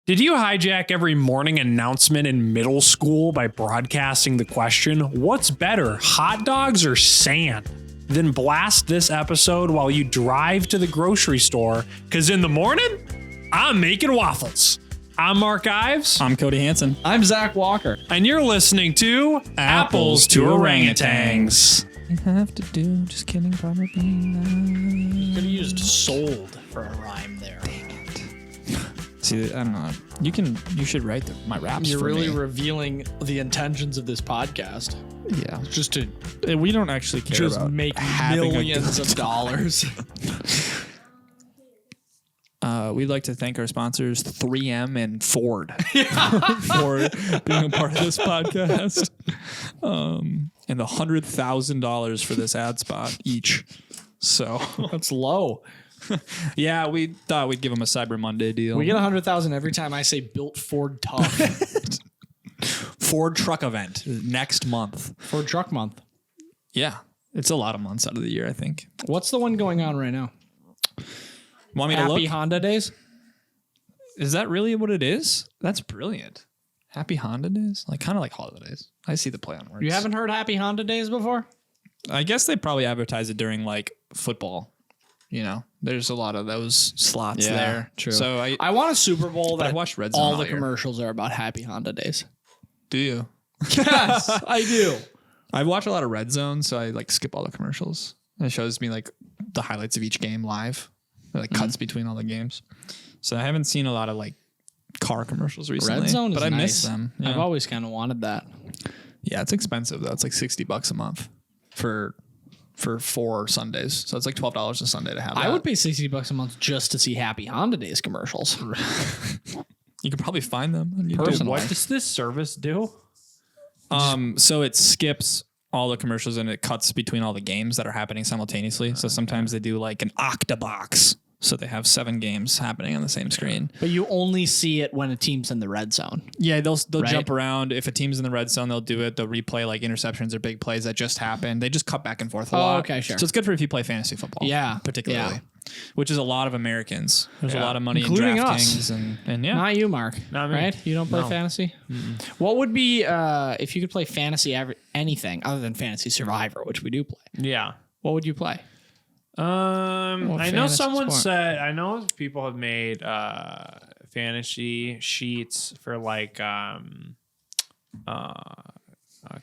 Did you hijack every morning announcement in middle school by broadcasting the question, what's better, hot dogs or sand? Then blast this episode while you drive to the grocery store, because in the morning, I'm making waffles. I'm Mark Ives. I'm Cody Hansen. I'm Zach Walker. And you're listening to Apples to Orangutans. You have to do, just kidding, probably not. You could have used sold for a rhyme there. See, I don't know. You should write my raps. You're for really me. revealing the intentions of this podcast. Yeah. Just to We don't actually care just about make having millions of dollars. We'd like to thank our sponsors, 3M and Ford, for being a part of this podcast. And the $100,000 for this ad spot each. So That's low. yeah, we thought we'd give them a Cyber Monday deal. We get 100,000 every time I say built Ford tough. Ford truck event next month. Ford truck month. Yeah, it's a lot of months out of the year, I think. What's the one going on right now? Want me to Happy look? Honda Days? Is that really what it is? That's brilliant. Happy Honda Days? Kind of like holidays. I see the play on words. You haven't heard Happy Honda Days before? I guess they probably advertise it during football. There's a lot of those slots there. True. So I want a Super Bowl that I watched Red Zone all all the year. commercials are about Happy Honda Days. Do you? Yes, I do. I watch a lot of Red Zone, so I skip all the commercials. It shows me the highlights of each game live. It cuts between all the games. So I haven't seen a lot of car commercials recently. Red Zone is but I nice. miss them. Yeah. I've always kind of wanted that. Yeah, it's expensive though. It's $60 a month for 4 Sundays. So it's $12 a Sunday to have that. I would pay $60 a month just to see Happy Honda Days commercials. You could probably find them on YouTube. Personally. What does this service do? So it skips all the commercials and it cuts between all the games that are happening simultaneously. So sometimes they do an octabox. So they have 7 games happening on the same screen. But you only see it when a team's in the red zone. Yeah, they'll Right? jump around. If a team's in the red zone, they'll do it. They'll replay interceptions or big plays that just happened. They just cut back and forth a lot. Okay, sure. So it's good for if you play fantasy football. Yeah, particularly, which is a lot of Americans. There's a Yeah. lot of money Including in us. DraftKings and yeah. Not you, Mark. Not me. Right? You don't play No. fantasy? What would be, if you could play fantasy anything other than Fantasy Survivor, which we do play, Yeah. what would you play? I know fantasy someone sport? said, I know people have made fantasy sheets for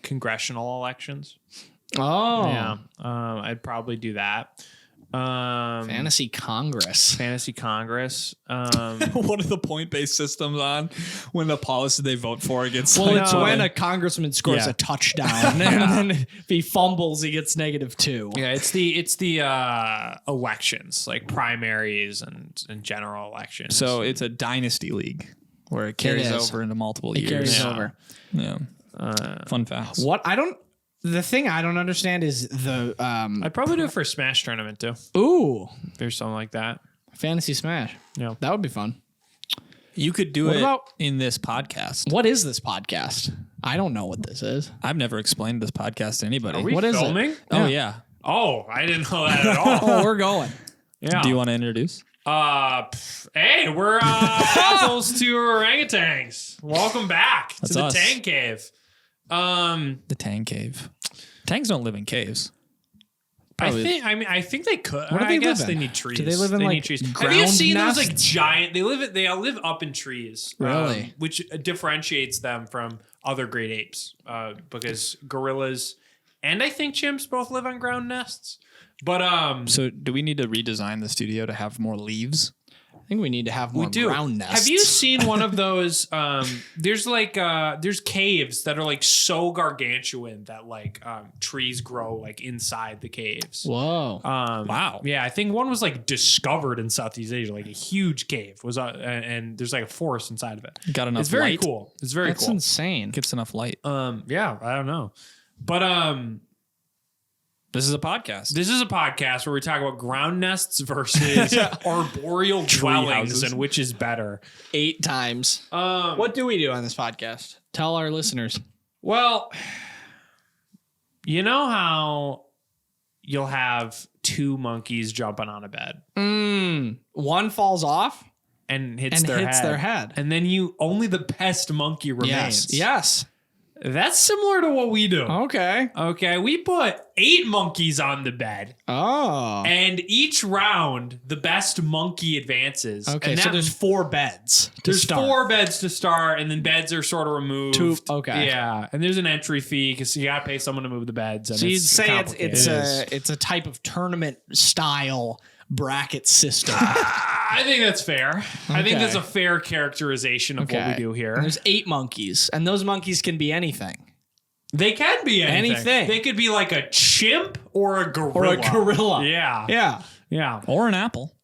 congressional elections. Oh, Yeah. I'd probably do that. Fantasy Congress. Fantasy Congress. What are the point-based systems on when the policy they vote for gets? Well, it's no, when a congressman scores Yeah. a touchdown, and then if he fumbles, he gets -2. Yeah, it's the elections, primaries and general elections. So it's a dynasty league where it carries is. over into multiple It years. carries Yeah. over. Yeah. Fun facts. The thing I don't understand is the I'd probably do it for a Smash tournament too. ooh, If there's something like that. Fantasy Smash. Yeah. That would be fun. You could do What it about- in this podcast. What is this podcast? I don't know what this is. I've never explaed this podcast to anybody. Are we What is it? filming? Oh yeah. Oh, I didn't know that at all. Oh, we're going. Yeah. Do you want to introduce? Hey, we're Apples to Orangutans. Welcome back That's to the us. Tank Cave. The Tang Cave. Tangs don't live in caves. Probably. I think they could. What do I they guess live they in? need trees. Do they live in, need like, trees. Have you ground seen those nests? giant? They all live up in trees. Really? Which differentiates them from other great apes. Because gorillas and I think chimps both live on ground nests. But So do we need to redesign the studio to have more leaves? I think we need to have more we do. ground nests. Have you seen one of those? There's there's caves that are so gargantuan that trees grow inside the caves. Whoa. Wow. Yeah, I think one was discovered in Southeast Asia, a huge cave was, and there's a forest inside of it. Got enough It's very light? cool. It's very That's cool. insane. Gets enough light. Yeah, I don't know, but This is a podcast. this is a podcast where we talk about ground nests versus arboreal dwellings houses. and which is better. 8 times. What do we do on this podcast? Tell our listeners. Well, you know how you'll have 2 monkeys jumping on a bed. One falls off. and hits their head. And then only the best monkey remains. Yes. That's similar to what we do. Okay. Okay, we put 8 monkeys on the bed. Oh. And each round, the best monkey advances. Okay, and so there's 4 beds. There's 4 beds to start, and then beds are sort of removed. Okay. Yeah, and there's an entry fee because you got to pay someone to move the beds. And So you'd say it's it's a type of tournament style bracket system. I think that's fair. I think Okay. that's a fair characterization of what we do here. And there's 8 monkeys, and those monkeys can be anything. They can be anything. They could be like a chimp or a gorilla. Yeah. Yeah. Yeah. Or an apple.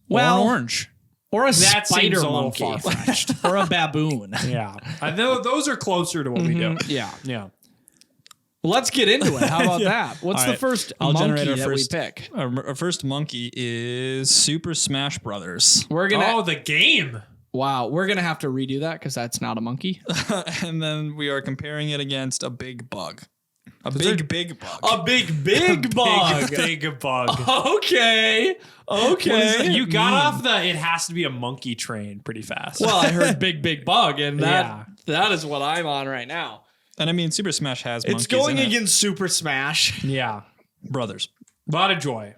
Well, or an orange. Or a That spider seems a little monkey. far-fetched. Or a baboon. Yeah. I know those are closer to what we do. Yeah. Yeah. Well, let's get into it. How about that? What's All the right. first I'll monkey generate our that first- we pick? Our first monkey is Super Smash Brothers. We're gonna Oh, the game. we're gonna have to redo that because that's not a monkey. And then we are comparing it against a big bug. A big bug. A big bug. Big bug. Okay. Okay. You got off it has to be a monkey train pretty fast. Well, I heard big bug, and Yeah. that is what I'm on right now. And I mean, Super Smash has monkeys It's going in it. against Super Smash yeah. Brothers. A lot of joy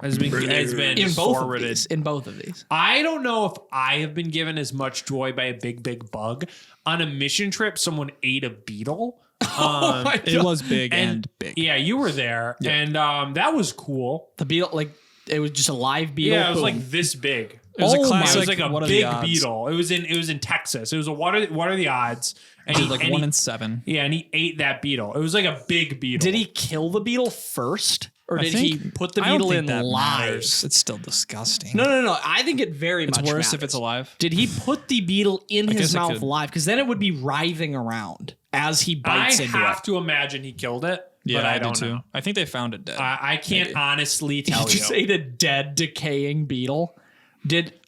has been in both of forwarded. these. In both of these. I don't know if I have been given as much joy by a big bug. On a mission trip, someone ate a beetle. It was big and big. Yeah, you were there. Yeah. And that was cool. The beetle, like it was just a live beetle. Yeah, it was Boom. like this big. It was a It classic. was like a what are the big odds? beetle. It was in Texas. It was a what are the odds? And It was like 1 in 7. Yeah, and he ate that beetle. It was like a big beetle. Did he kill the beetle first, or I did think- he put the I don't beetle think in that live? matters. It's still disgusting. No. I think it very It's much worse matters. if it's alive. Did he put the beetle in his guess it mouth could. live? Because then it would be writhing around as he bites I into have it. to imagine he killed it. Yeah, but I do don't too. know. I think they found it dead. I can't honestly tell He you. just ate a dead, decaying beetle.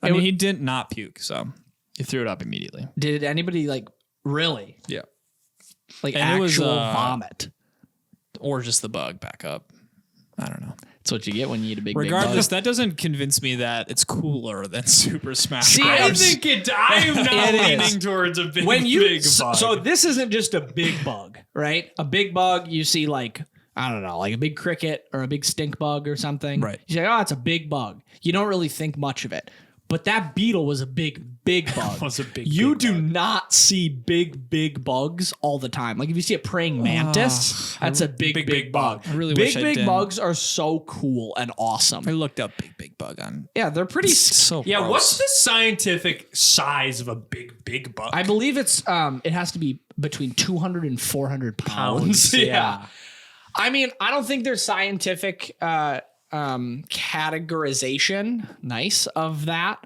I mean, he did not puke, so he threw it up immediately. Did anybody like really Yeah. like And it actual was, vomit? Or just the bug back up. I don't know. That's what you get when you eat a big Regardless, bug. that doesn't convince me that it's cooler than Super Smash See, Bros. I think I am not It is. leaning towards a big When you big bug. so this isn't just a big bug, right? A big bug, you see like I don't know, like a big cricket or a big stink bug or something. Right. You say, oh, it's a big bug. You don't really think much of it. But that beetle was a big bug. was a big, You big do bug. not see big bugs all the time. Like if you see a praying mantis, that's a big bug. I really big wish I big didn't. bugs are so cool and awesome. I looked up big bug on. Yeah, they're pretty. It's so Yeah, gross. what's the scientific size of a big bug? I believe it's it has to be between 200 and 400 pounds. Yeah. I mean, I don't think there's scientific categorization, nice, of that.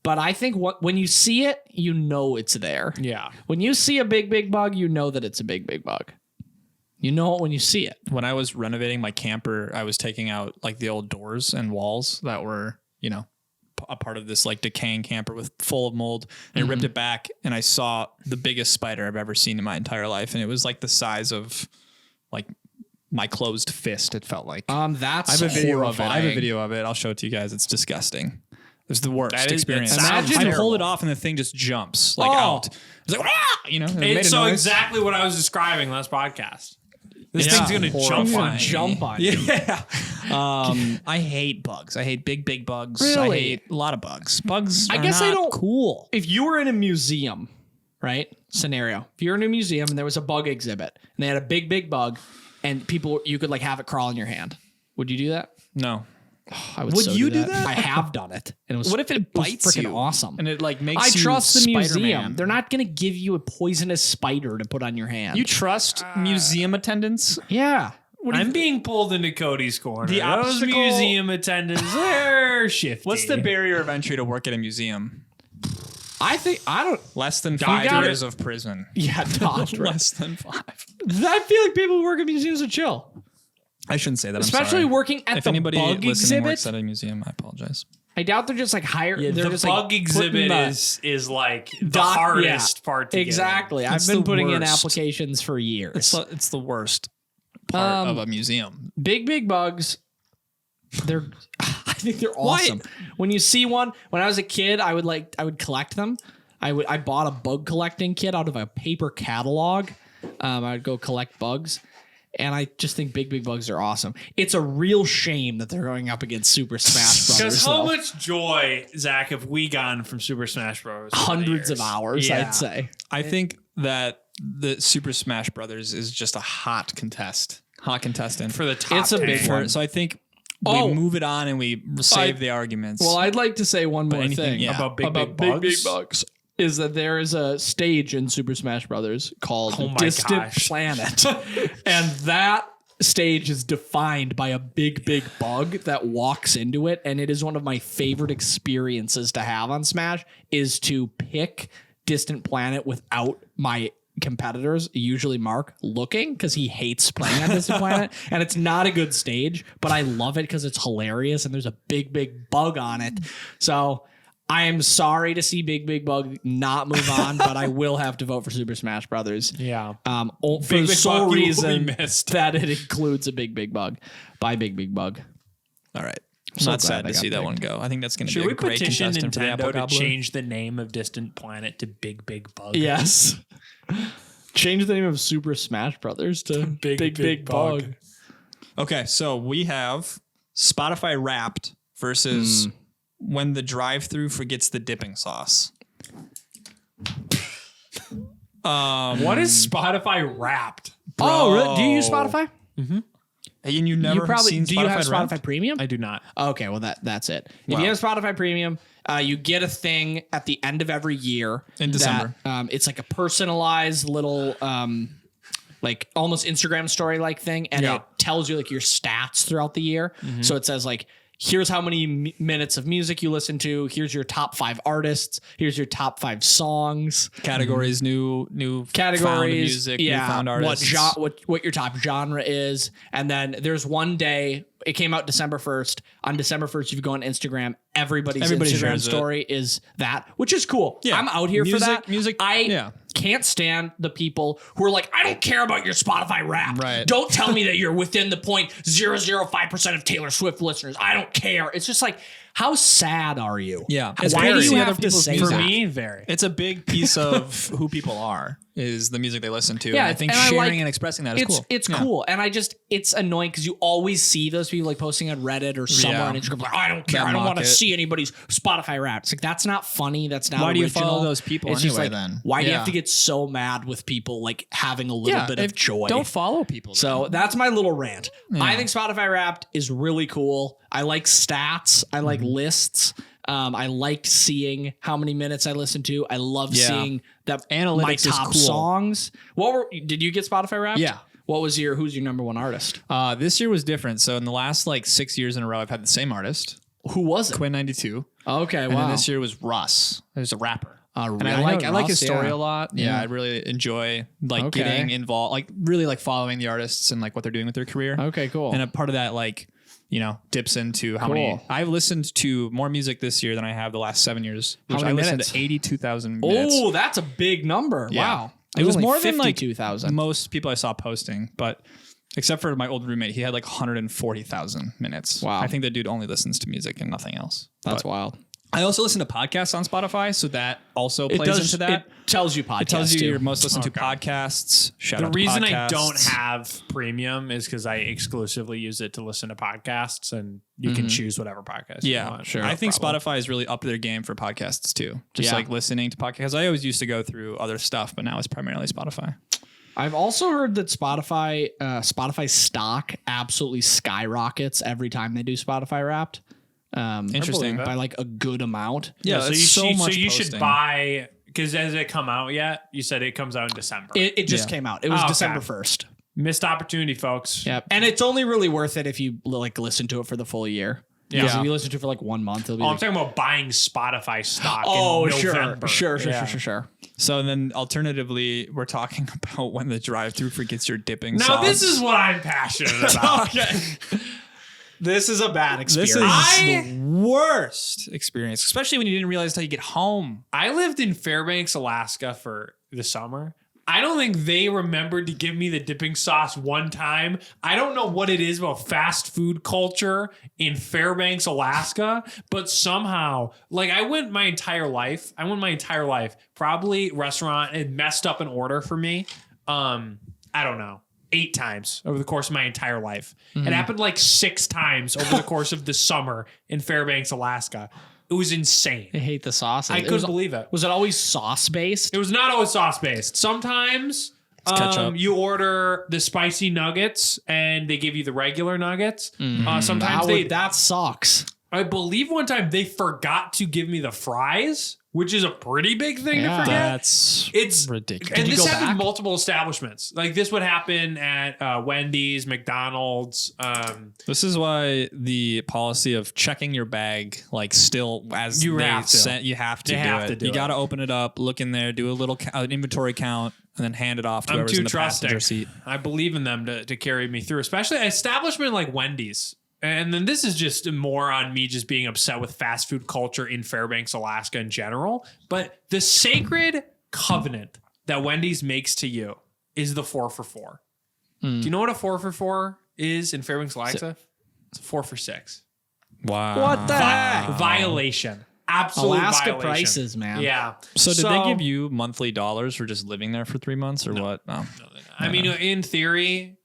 But I think when you see it, you know it's there. Yeah. When you see a big bug, you know that it's a big bug. You know it when you see it. When I was renovating my camper, I was taking out like the old doors and walls that were, a part of this like decaying camper with full of mold. And I ripped it back and I saw the biggest spider I've ever seen in my entire life. And it was like the size of like my closed fist. It felt like. That's I have a video of it. I have a horrifying. video of it. I'll show it to you guys. It's disgusting. It's the worst That is- experience. that sounds Imagine terrible. pull it off and the thing just jumps like Oh. out. It's like, "Rah!" it made a It's so noise. exactly what I was describing last podcast. This Yeah. thing's gonna jump Gonna on you. jump on you. Yeah. I hate bugs. I hate big bugs. I Really? hate a lot of bugs. Bugs I are guess I not don't- cool. If you were in a museum, right? Scenario. If you're in a museum and there was a bug exhibit and they had a big bug and you could like have it crawl in your hand. Would you do that? No. I would Would so you do that? I have done it. And it was What if it was bites freaking you? awesome. And it like makes I you trust the Spider-Man. museum. They're not going to give you a poisonous spider to put on your hand. You trust museum attendants? yeah. I'm being pulled into Cody's corner. The Those obstacle- museum attendants, they're shifty. What's the barrier of entry to work at a museum? I don't. Less than Die 5 to years of prison. Yeah, doctor. Less than 5. I feel like people who work at museums are chill. I shouldn't say that. Especially I'm sorry. working at if the anybody bug listening exhibit. works at a museum, I apologize. I doubt they're just like hire. Yeah, they're the just bug like exhibit putting the- is like the Doc- hardest part to get in. Exactly. I've It's been the putting in worst. applications for years. It's the worst part of a museum. Big bugs. I think they're awesome. When you see one, when I was a kid, I would collect them. I bought a bug collecting kit out of a paper catalog. I would go collect bugs. And I just think big bugs are awesome. It's a real shame that they're going up against Super Smash Brothers. Because how much joy, Zach, have we gotten from Super Smash Bros? Hundreds of hours, I'd say. I think that the Super Smash Brothers is just a hot contestant For the top It's a 10. big one. So I think we move it on and we save the arguments. Well, I'd like to say one more anything- thing yeah. About big big bugs? bugs. Is that there is a stage in Super Smash Brothers called Oh my Distant gosh. Planet. And that stage is defined by a big bug that walks into it. And it is one of my favorite experiences to have on Smash is to pick Distant Planet without my competitors, usually Mark, looking because he hates playing on Distant Planet. And it's not a good stage, but I love it because it's hilarious and there's a big bug on it. So I am sorry to see Big Bug not move on, but I will have to vote for Super Smash Brothers. Yeah. For the Big sole Bug will be reason missed. that it includes a Big Bug by Big Bug. all right. I'm So not glad sad I to got see that picked. one go. I think that's going to Should be a we great petition contestant for the Apple Nintendo to Gobbler. change the name of Distant Planet to Big Bug? Yes. Change the name of Super Smash Brothers to Big Bug. Okay, so we have Spotify Wrapped versus When the Drive-Thru Forgets the Dipping Sauce. What is Spotify Wrapped? Oh, really? Do you use Spotify? And you never have seen do you have Spotify Spotify Wrapped? Premium? I do not. Okay, well that's it. If you have Spotify Premium, you get a thing at the end of every year In December. It's like a personalized little, like almost Instagram story like thing, and Yeah. it tells you like your stats throughout the year. So it says like, here's how many minutes of music you listen to. Here's your top 5 artists. Here's your top 5 songs. Categories, new Categories, found music, new found artists. what your top genre is, and then there's one day. It came out December 1st. On December 1st, if you go on Instagram, everybody's Everybody Instagram shares it. story is that, which is cool. Yeah. I'm out here for that. Music, I can't stand the people who are like, I don't care about your Spotify Wrapped. Right. Don't tell me that you're within the 0.005% of Taylor Swift listeners. I don't care. It's just like, how sad are you? Yeah. Why It's do weird to you see have other to people's say music. For that? me, very. It's a big piece of who people are, is the music they listen to. Yeah, and I think and I sharing like- and expressing that is cool. It's Yeah. cool. And it's annoying because you always see those people like posting on Reddit or somewhere Yeah. on Instagram like, I don't care. That I don't mock want to it. see anybody's Spotify Wrapped. It's like, that's not funny. That's not Why do you original. follow those people It's just anyway, like, then? why do you Yeah. have to get so mad with people like having a little bit of joy? Don't follow people. So that's my little rant. I think Spotify Wrapped is really cool. I like stats. I like lists. I like seeing how many minutes I listen to. I love seeing that Analytics my is top cool. songs. Did you get Spotify Wrapped? Yeah. Who's your number one artist? This year was different. So in the last like 6 years in a row, I've had the same artist, Who was it? Quinn92. Okay, And wow. then this year was Russ. Who's a rapper. And I I like know his Russ, story yeah. a lot. Yeah, I really enjoy like Okay. getting involved, like really like following the artists and like what they're doing with their career. Okay, cool. And a part of that, like, you know, dips into how many. Cool. I've listened to more music this year than I have the last 7 years. How Which many I listened minutes? to 82,000 minutes. Oh, that's a big number. Yeah. Wow. It was only more than like 52,000. most people I saw posting, but except for my old roommate, he had like 140,000 minutes. Wow. I think the dude only listens to music and nothing else. That's But wild. I also listen to podcasts on Spotify, so that also plays into that. It tells you podcasts. It tells you too. your most listened to podcasts. Shout The out to reason I podcasts. don't have premium is because I exclusively use it to listen to podcasts, and you can choose whatever podcast you Yeah, want. sure. I think Spotify is really up their game for podcasts too. Just Yeah. like listening to podcasts. I always used to go through other stuff, but now it's primarily Spotify. I've also heard that Spotify stock absolutely skyrockets every time they do Spotify Wrapped. Interesting. that. By like a good amount. Yeah, so it's you, so should, much so you should posting. buy, because has it come out yet? You said it comes out in December. It just came out. It was Oh, okay. December 1st. Missed opportunity, folks. Yep. And it's only really worth it if you like listen to it for the full year. Yeah. Because if you listen to it for like 1 month, it'll be Oh, I'm like, talking about buying Spotify stock oh, in sure. November. Sure. Yeah. So then alternatively, we're talking about when the drive-through forgets your dipping Now, sauce. this is what I'm passionate about. Okay. This is a bad This experience. is the worst experience, especially when you didn't realize until you get home. I lived in Fairbanks, Alaska for the summer. I don't think they remembered to give me the dipping sauce one time. I don't know what it is about fast food culture in Fairbanks, Alaska, but somehow, like I went my entire life, probably restaurant, it messed up an order for me. I don't know, 8 times over the course of my entire life. It happened like 6 times over the course of the summer in Fairbanks, Alaska. It was insane. I hate the sauce. I couldn't believe it. Was it always sauce based? It was not always sauce based. Sometimes you order the spicy nuggets and they give you the regular nuggets. Sometimes that sucks. I believe one time they forgot to give me the fries, which is a pretty big thing to forget. It's ridiculous. And this happened in multiple establishments. Like this would happen at Wendy's, McDonald's. This is why the policy of checking your bag, like still as you have to do it. You got to open it up, look in there, do a little inventory count, and then hand it off to whoever's in the passenger seat. I believe in them to carry me through, especially an establishment like Wendy's. And then this is just more on me just being upset with fast food culture in Fairbanks, Alaska in general. But the sacred covenant that Wendy's makes to you is the 4 for $4. Do you know what a 4 for $4 is in Fairbanks, Alaska? It's a 4 for $6. Wow. What the heck? Violation. Absolute Alaska violation. Prices, man. Yeah. So did they give you monthly dollars for just living there for 3 months or what? No. I mean, in theory,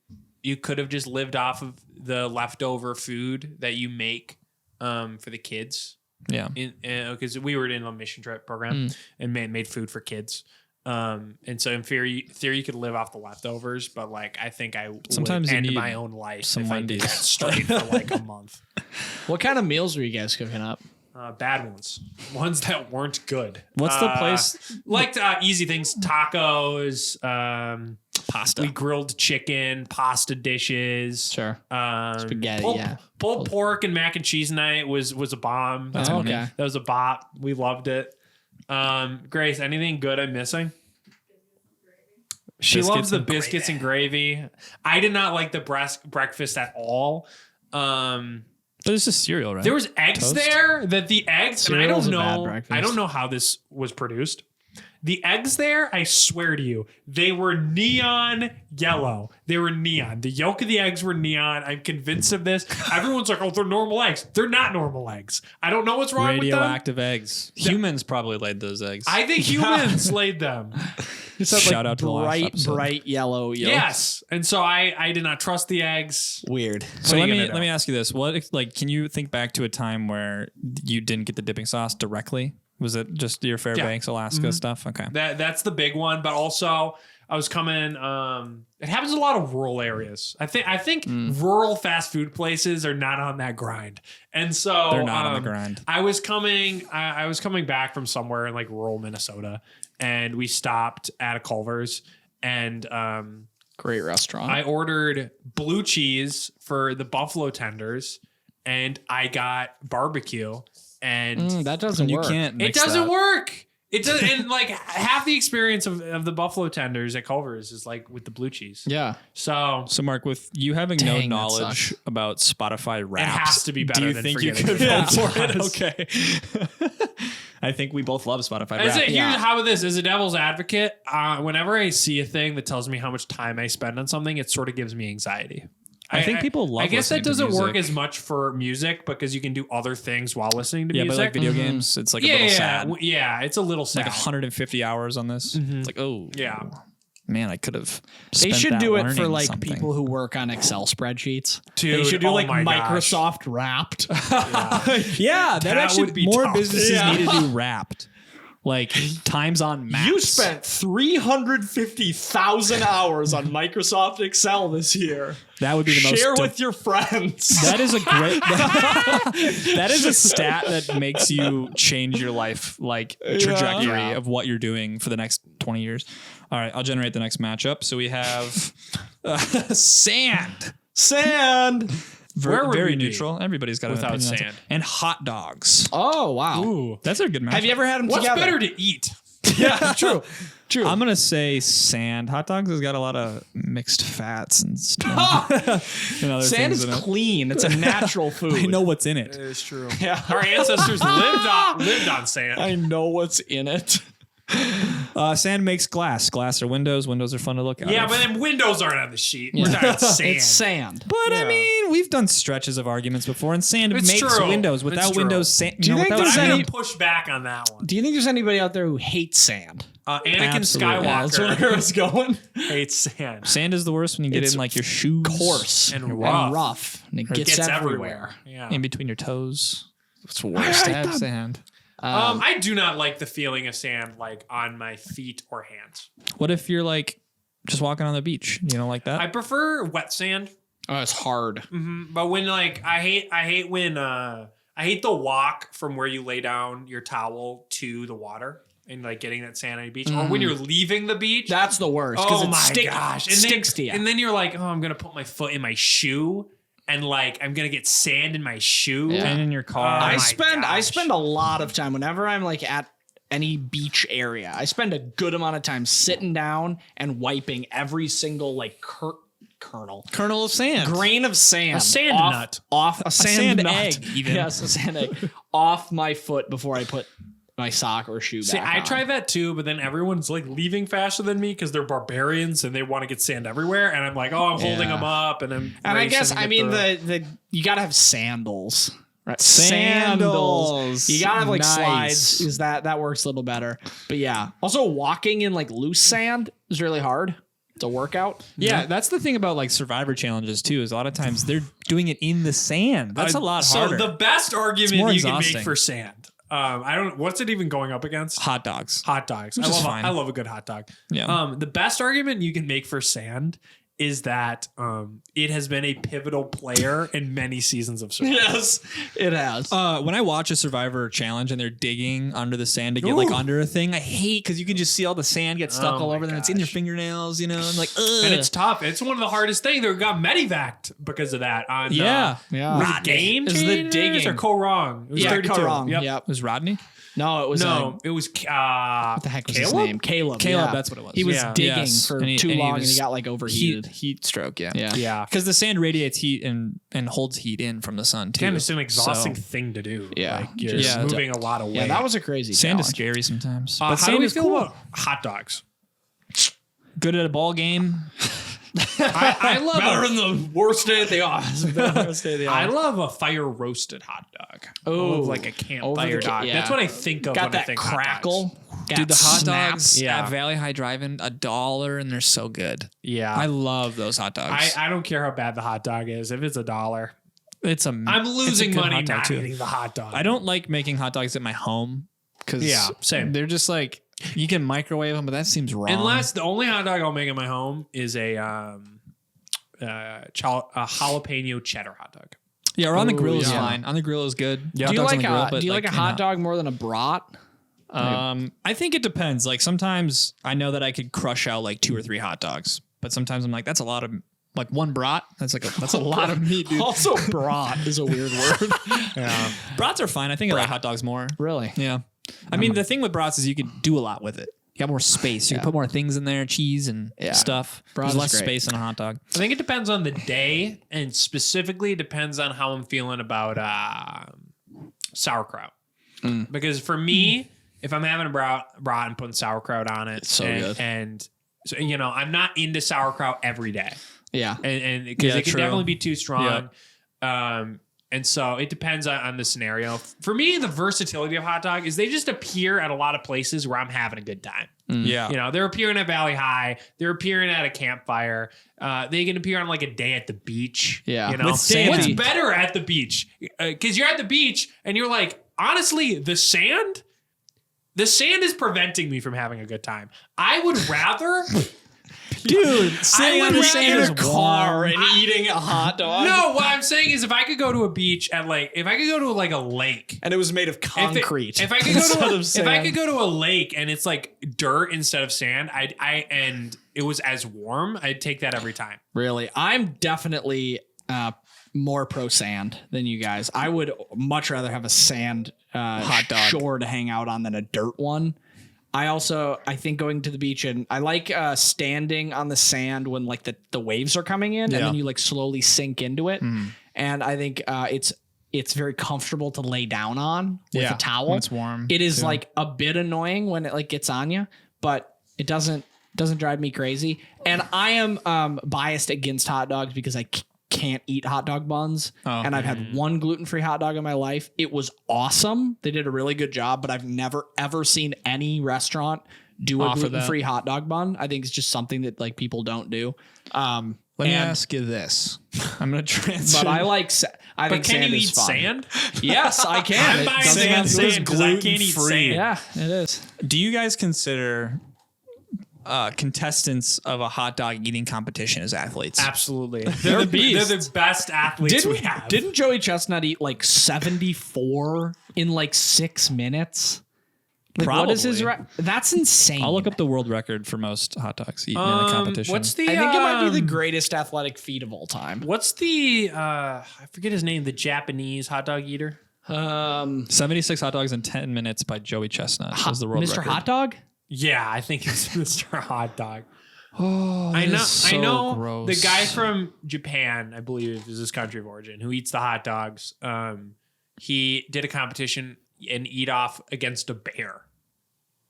you could have just lived off of the leftover food that you make for the kids. Yeah. Because we were in a mission trip program and made food for kids. And so in theory, you could live off the leftovers, but like I think I sometimes would end my own life some if Wendy's. I did that straight for like a month. What kind of meals were you guys cooking up? Bad ones that weren't good. What's the place? Like easy things, tacos, Pasta. We grilled chicken, pasta dishes. Sure. Spaghetti, Pulled pork and mac and cheese night was a bomb. That's okay. That was a bop. We loved it. Grace, anything good I'm missing? She loves the biscuits and gravy. I did not like the breakfast at all. But it's just cereal, right? There was eggs there that the eggs, Cereal's and a bad breakfast. I don't know how this was produced. The eggs there, I swear to you, they were neon yellow. They were neon. The yolk of the eggs were neon. I'm convinced of this. Everyone's like, oh, they're normal eggs. They're not normal eggs. I don't know what's wrong with them. Radioactive eggs. Humans probably laid those eggs. I think humans laid them. Shout out to the last episode. Bright yellow yolk. Yes. And so I did not trust the eggs. Weird. So let me ask you this. Can you think back to a time where you didn't get the dipping sauce directly? Was it just your Fairbanks, Alaska stuff? Okay. That's the big one. But also I was coming, it happens in a lot of rural areas. I think rural fast food places are not on that grind. And so they're not on the grind. I was coming back from somewhere in like rural Minnesota and we stopped at a Culver's and, great restaurant. I ordered blue cheese for the buffalo tenders and I got barbecue. And that doesn't work. It doesn't work. It does, and like half the experience of the buffalo tenders at Culver's is like with the blue cheese. Yeah. So Mark, with you having no knowledge about Spotify Wraps, it has to be better. Do you than think you could vote for it? Okay. I think we both love Spotify Wraps. Here's how about this: as a devil's advocate, whenever I see a thing that tells me how much time I spend on something, it sort of gives me anxiety. I think people love. I guess that doesn't work work as much for music because you can do other things while listening to music. Yeah, but like video games, it's like a little sad. Yeah, it's a little sad. Like 150 hours on this. It's like, oh, yeah, man, I could have. They should do it for like people who work on Excel spreadsheets. Dude, they should do like Microsoft Wrapped. Yeah, that actually would be more tough. businesses need to do Wrapped. Like times on maps. You spent 350,000 hours on Microsoft Excel this year. That would be the most. Share with your friends. That is a great. That is a stat that makes you change your life, like trajectory of what you're doing for the next 20 years. All right, I'll generate the next matchup. So we have sand. Very neutral. Everybody's got without an opinion on sand and hot dogs. Oh wow, ooh, that's a good matchup. Have you ever had them What's together? better to eat? Yeah, true. I'm gonna say sand. Hot dogs has got a lot of mixed fats and stuff. Sand is clean. It's a natural food. I know what's in it. It's true. Yeah. Our ancestors lived on sand. I know what's in it. Sand makes glass. Glass are windows. Windows are fun to look at. Yeah, but then windows aren't on the sheet. We're talking sand. It's sand. But I mean, we've done stretches of arguments before, and sand It's makes true. windows. It's Without true. windows, sand. Do you think without there's I'm sand, going to push back on that one. Do you think there's anybody out there who hates sand? Anakin Absolutely. Yeah, that's where I Skywalker was going. hates sand. sand is the worst when you get It's in like your shoes, Coarse And and rough. rough. And it Gets gets everywhere. everywhere. Yeah. in between your toes. It's worse To have sand. I do not like the feeling of sand like on my feet or hands. What if you're like just walking on the beach? You don't like that? I prefer wet sand. Oh, it's hard. But when like I hate when I hate the walk from where you lay down your towel to the water and like getting that sand on your beach, or when you're leaving the beach. That's the worst. Oh It my stick, gosh! sticks to you. And then you're like, oh, I'm gonna put my foot in my shoe, and like I'm gonna get sand in my shoe. Yeah. and in your car. Oh I my spend a lot of time whenever I'm like at any beach area. I spend a good amount of time sitting down and wiping every single like kernel, Kernel of sand. grain of sand, A sand off, nut. off a sand nut. egg, even. Yes, a sand egg off my foot before I put my sock or shoe See, back I on. try that too, but then everyone's like leaving faster than me because they're barbarians and they want to get sand everywhere, and I'm like, oh, I'm holding Yeah. them up, and I'm. And I guess racing I to mean get the you gotta have sandals. Right. Sandals. You gotta have like Nice. slides. Is that works a little better. But yeah. Also walking in like loose sand is really hard. It's a workout. Yeah, that's the thing about like Survivor challenges too. Is a lot of times they're doing it in the sand. That's a lot harder. So the best argument more you can make exhausting. for sand. I don't. What's it even going up against? hot dogs. Hot dogs. Which I is love. fine. I love a good hot dog. Yeah. The best argument you can make for sand is that it has been a pivotal player in many seasons of Survivor. Yes, it has. When I watch a Survivor challenge and they're digging under the sand to get like Ooh. under a thing, I hate because you can just see all the sand get stuck Oh all my over them. It's in your gosh. fingernails, you know, and like, ugh. And it's tough. It's one of the hardest things. They got medevaced because of that. On yeah. Yeah. was it Game It was the Changers digging. or Ko-Rong? It was Yeah, 32. Ko-Rong. Yep. Yep. It was Rodney. No, it was No, it was what the heck was his Caleb? name? Caleb. Caleb, yeah. that's what it was. He was Yeah. digging Yes. for And he- too and he long and he was got like overheated. Heat stroke. Yeah. Yeah. Yeah. Because the sand radiates heat and holds heat in from the sun too. Kind of an exhausting So, thing to do. Yeah. Like you're Yeah. moving a lot of weight. Yeah, that was a crazy sand is challenge. scary sometimes. How do sand we is feel cool. about hot dogs? Good at a ball game. I love Better than the worst day of the office. I love a fire roasted hot dog. I Oh, love like a campfire dog. yeah. That's what I think of Got when I that think crackle. hot dogs. Dude, the hot Snap. dogs Yeah. at Valley High Drive-In, $1, and they're so good. Yeah. I love those hot dogs. I don't care how bad the hot dog is. If it's $1, it's a. I'm losing it's a good money hot dog, not too. eating the hot dog. I don't like making hot dogs at my home because Yeah, same. They're just like you can microwave them, but that seems wrong. Unless the only hot dog I'll make at my home is a jalapeno cheddar hot dog. yeah, or on the Ooh, grill is yeah. fine. On the grill is good. Yeah. Hot Do you dogs on like the grill, a but, Do you like a in hot dog more than a brat? I think it depends. Like sometimes I know that I could crush out like 2 or 3 hot dogs, but sometimes I'm like, that's a lot of like one brat. That's a lot of meat, dude. Also, brat is a weird word. Yeah. Brats are fine. I think I like hot dogs more. Really? Yeah. I mean, the thing with brats is you can do a lot with it. You got more space. You can put more things in there, cheese and stuff. Brat There's is less great. space in a hot dog. I think it depends on the day, and specifically it depends on how I'm feeling about sauerkraut. Because for me, if I'm having a brat and putting sauerkraut on it, so and, good. and so, you know, I'm not into sauerkraut every day, Yeah. and because Yeah, it can true. definitely be too strong. And so it depends on the scenario. For me, the versatility of hot dog is they just appear at a lot of places where I'm having a good time. Yeah. You know, they're appearing at Valley High. They're appearing at a campfire. They can appear on like a day at the beach. Yeah. You know, With sand. what's better at the beach? Because you're at the beach and you're like, honestly, the sand is preventing me from having a good time. I would rather. Dude, I would rather is in a car and eating a hot dog. No, what I'm saying is if I could go to a beach at like, if I could go to like a lake. And it was made of concrete. If I could go instead to of if I sand. could go to a lake and it's like dirt instead of sand, and it was as warm, I'd take that every time. Really, I'm definitely more pro sand than you guys. I would much rather have a sand hot dog shore to hang out on than a dirt one. I think going to the beach and I like standing on the sand when like the waves are coming in and then you like slowly sink into it. And I think it's it's very comfortable to lay down on with a towel. when it's warm, It is too. like a bit annoying when it like gets on you, but it doesn't drive me crazy. And I am biased against hot dogs because I can't eat hot dog buns. And I've had one gluten-free hot dog in my life. It was awesome. They did a really good job, but I've never ever seen any restaurant do a gluten-free hot dog bun. I think it's just something that like people don't do. Let me ask you this. I'm going to transfer. But I like. I think Can sand you is eat fun. sand? Yes, I can. I'm It buying doesn't sand have to be because I can't eat gluten-free. sand. Yeah, it is. Do you guys consider contestants of a hot dog eating competition as athletes? Absolutely. They're the best athletes we have. Didn't Joey Chestnut eat like 74 in like 6 minutes? Like, what is his that's insane. I'll look up the world record for most hot dogs eaten in a competition. What's the? I think it might be the greatest athletic feat of all time. What's the? I forget his name. The Japanese hot dog eater. 76 hot dogs in 10 minutes by Joey Chestnut is the world Mr. record. Hot Dog? Yeah, I think it's Mr. Hot Dog. Oh, I know. so I know. gross. The guy from Japan, I believe, is his country of origin, who eats the hot dogs. He did a competition and eat off against a bear.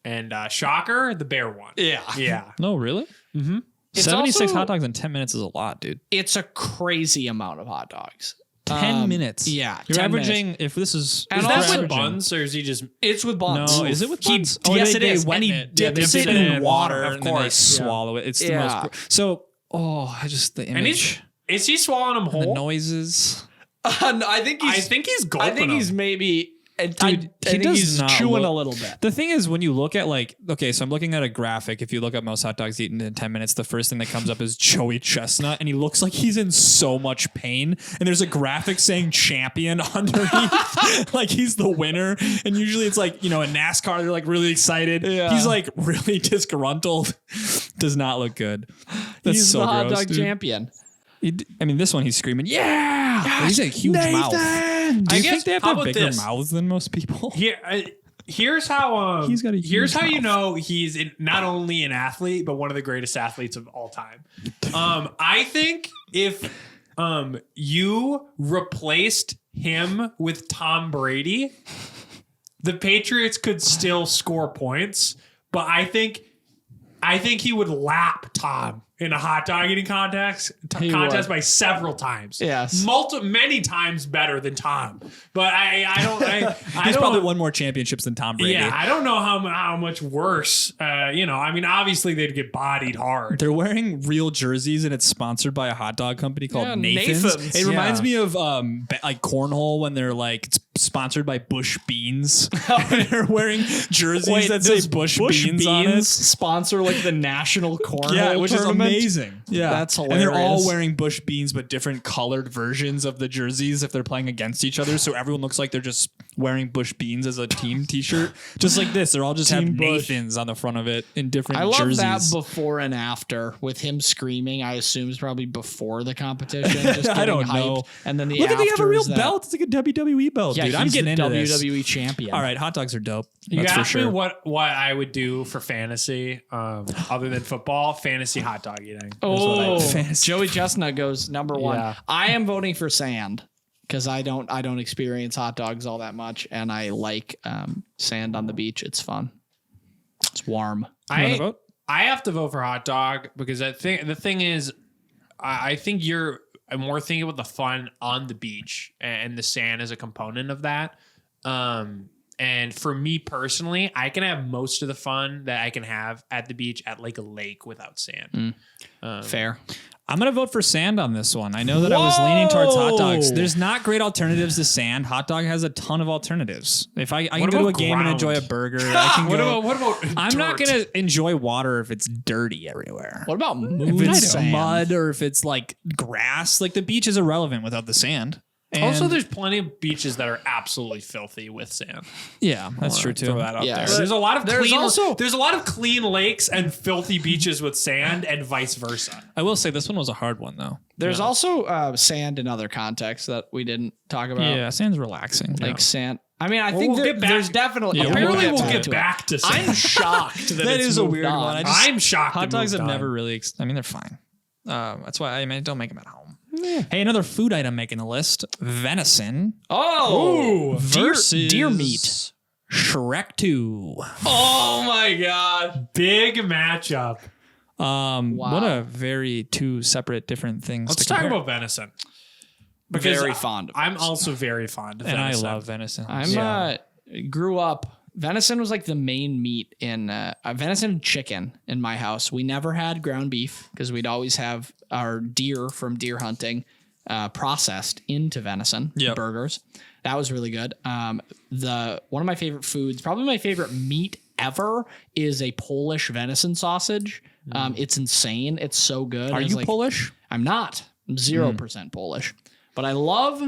And shocker, the bear won. Yeah. Yeah. No, really? Mm-hmm. 76 also- hot dogs in 10 minutes is a lot, dude. It's a crazy amount of hot dogs. 10 minutes. Yeah. You're 10 averaging, minutes. if this is... And Is if that we're with averaging- buns, or is he just? It's with buns. No, is it with He- buns? yes, it they is. And he wet it. Yeah, dips they it dip in water, and of then they course. swallow it. It's the Yeah. most... So, I just... The And image... is he swallowing them The whole? noises... I think he's gulping I think he's them. maybe Dude, I he think does he's not chewing look- a little bit. The thing is, when you look at like, okay, so I'm looking at a graphic. If you look up most hot dogs eaten in 10 minutes, the first thing that comes up is Joey Chestnut, and he looks like he's in so much pain. And there's a graphic saying champion underneath, like he's the winner. And usually it's like, in NASCAR, they're like really excited. Yeah. He's like really disgruntled. Does not look good. That's He's so the hot gross, dog dude. champion. This one he's screaming, yeah! He's a huge mouth. Do you think they have to how have about bigger this? mouths than most people? Here's how He's got a here's huge how you mouth. know he's not only an athlete but one of the greatest athletes of all time. I think if you replaced him with Tom Brady, the Patriots could still score points, but I think he would lap Tom in a hot dog eating contest would. by several times. Yes. Many times better than Tom. But I don't. He's probably won more championships than Tom Brady. Yeah, I don't know how much worse. Obviously they'd get bodied hard. They're wearing real jerseys, and it's sponsored by a hot dog company called Yeah, Nathan's. Nathan's. It reminds Yeah. me of like cornhole when they're like it's sponsored by Bush Beans. And they're wearing jerseys that say does Bush Beans on it. sponsor like the national cornhole Yeah, which is tournament? amazing. Yeah, That's And they're all hilarious. wearing Bush Beans, but different colored versions of the jerseys if they're playing against each other. So everyone looks like they're just wearing Bush Beans as a team T-shirt, just like this. They're all just have Team Bush. Nathans on the front of it in different I love jerseys. that before and after with him screaming. I assume is probably before the competition. Just I don't getting know. hyped. And then the Look at they have a real afters that- belt. It's like a WWE belt, Yeah, dude. I'm he's getting the into this. WWE champion. All right, hot dogs are dope. You That's for asked me sure. what I would do for fantasy, other than football, fantasy hot dog eating. Oh, Fantasy. Joey Chestnut goes number one. Yeah. I am voting for sand because I don't experience hot dogs all that much, and I like sand on the beach. It's fun. It's warm. You wanna vote? I have to vote for hot dog because the thing is, I think I'm more thinking about the fun on the beach and the sand as a component of that. And for me personally, I can have most of the fun that I can have at the beach at like a lake without sand. Fair. I'm gonna vote for sand on this one. I know that I was leaning towards hot dogs. Whoa. There's not great alternatives to sand. Hot dog has a ton of alternatives. If I can What go to a about game and ground? enjoy a burger, I can go. What about? I'm not dirt? gonna enjoy water if it's dirty everywhere. What about If moon it's sand? mud or if it's like grass, like the beach is irrelevant without the sand. Also, And- there's plenty of beaches that are absolutely filthy with sand. yeah, that's true too. Throw that out Yeah. there. But There's a lot of there's clean. also- There's a lot of clean lakes and filthy beaches with sand, and vice versa. I will say this one was a hard one though. There's also sand in other contexts that we didn't talk about. Yeah, sand's relaxing. Like sand. I mean, I think we'll get back- there's definitely. Yeah, Apparently, we'll to get it. back to sand. I'm shocked that, That it's is a moved weird on. one. I'm shocked. hot it dogs moved have on. never really. I mean, they're fine. That's why I mean, don't make them at home. Hey, another food item making the list: venison versus deer meat. Shrek 2. Oh my god. Big matchup. What a very two separate different things. Let's to talk compare. about venison. Very fond of I'm venison. also very fond of And venison. I love venison. Grew up. Venison was like the main meat in venison and chicken in my house. We never had ground beef because we'd always have our deer from deer hunting processed into venison burgers. That was really good. One of my favorite foods, probably my favorite meat ever, is a Polish venison sausage. It's insane. It's so good. Are you Polish? I'm not. I'm 0% Polish, but I love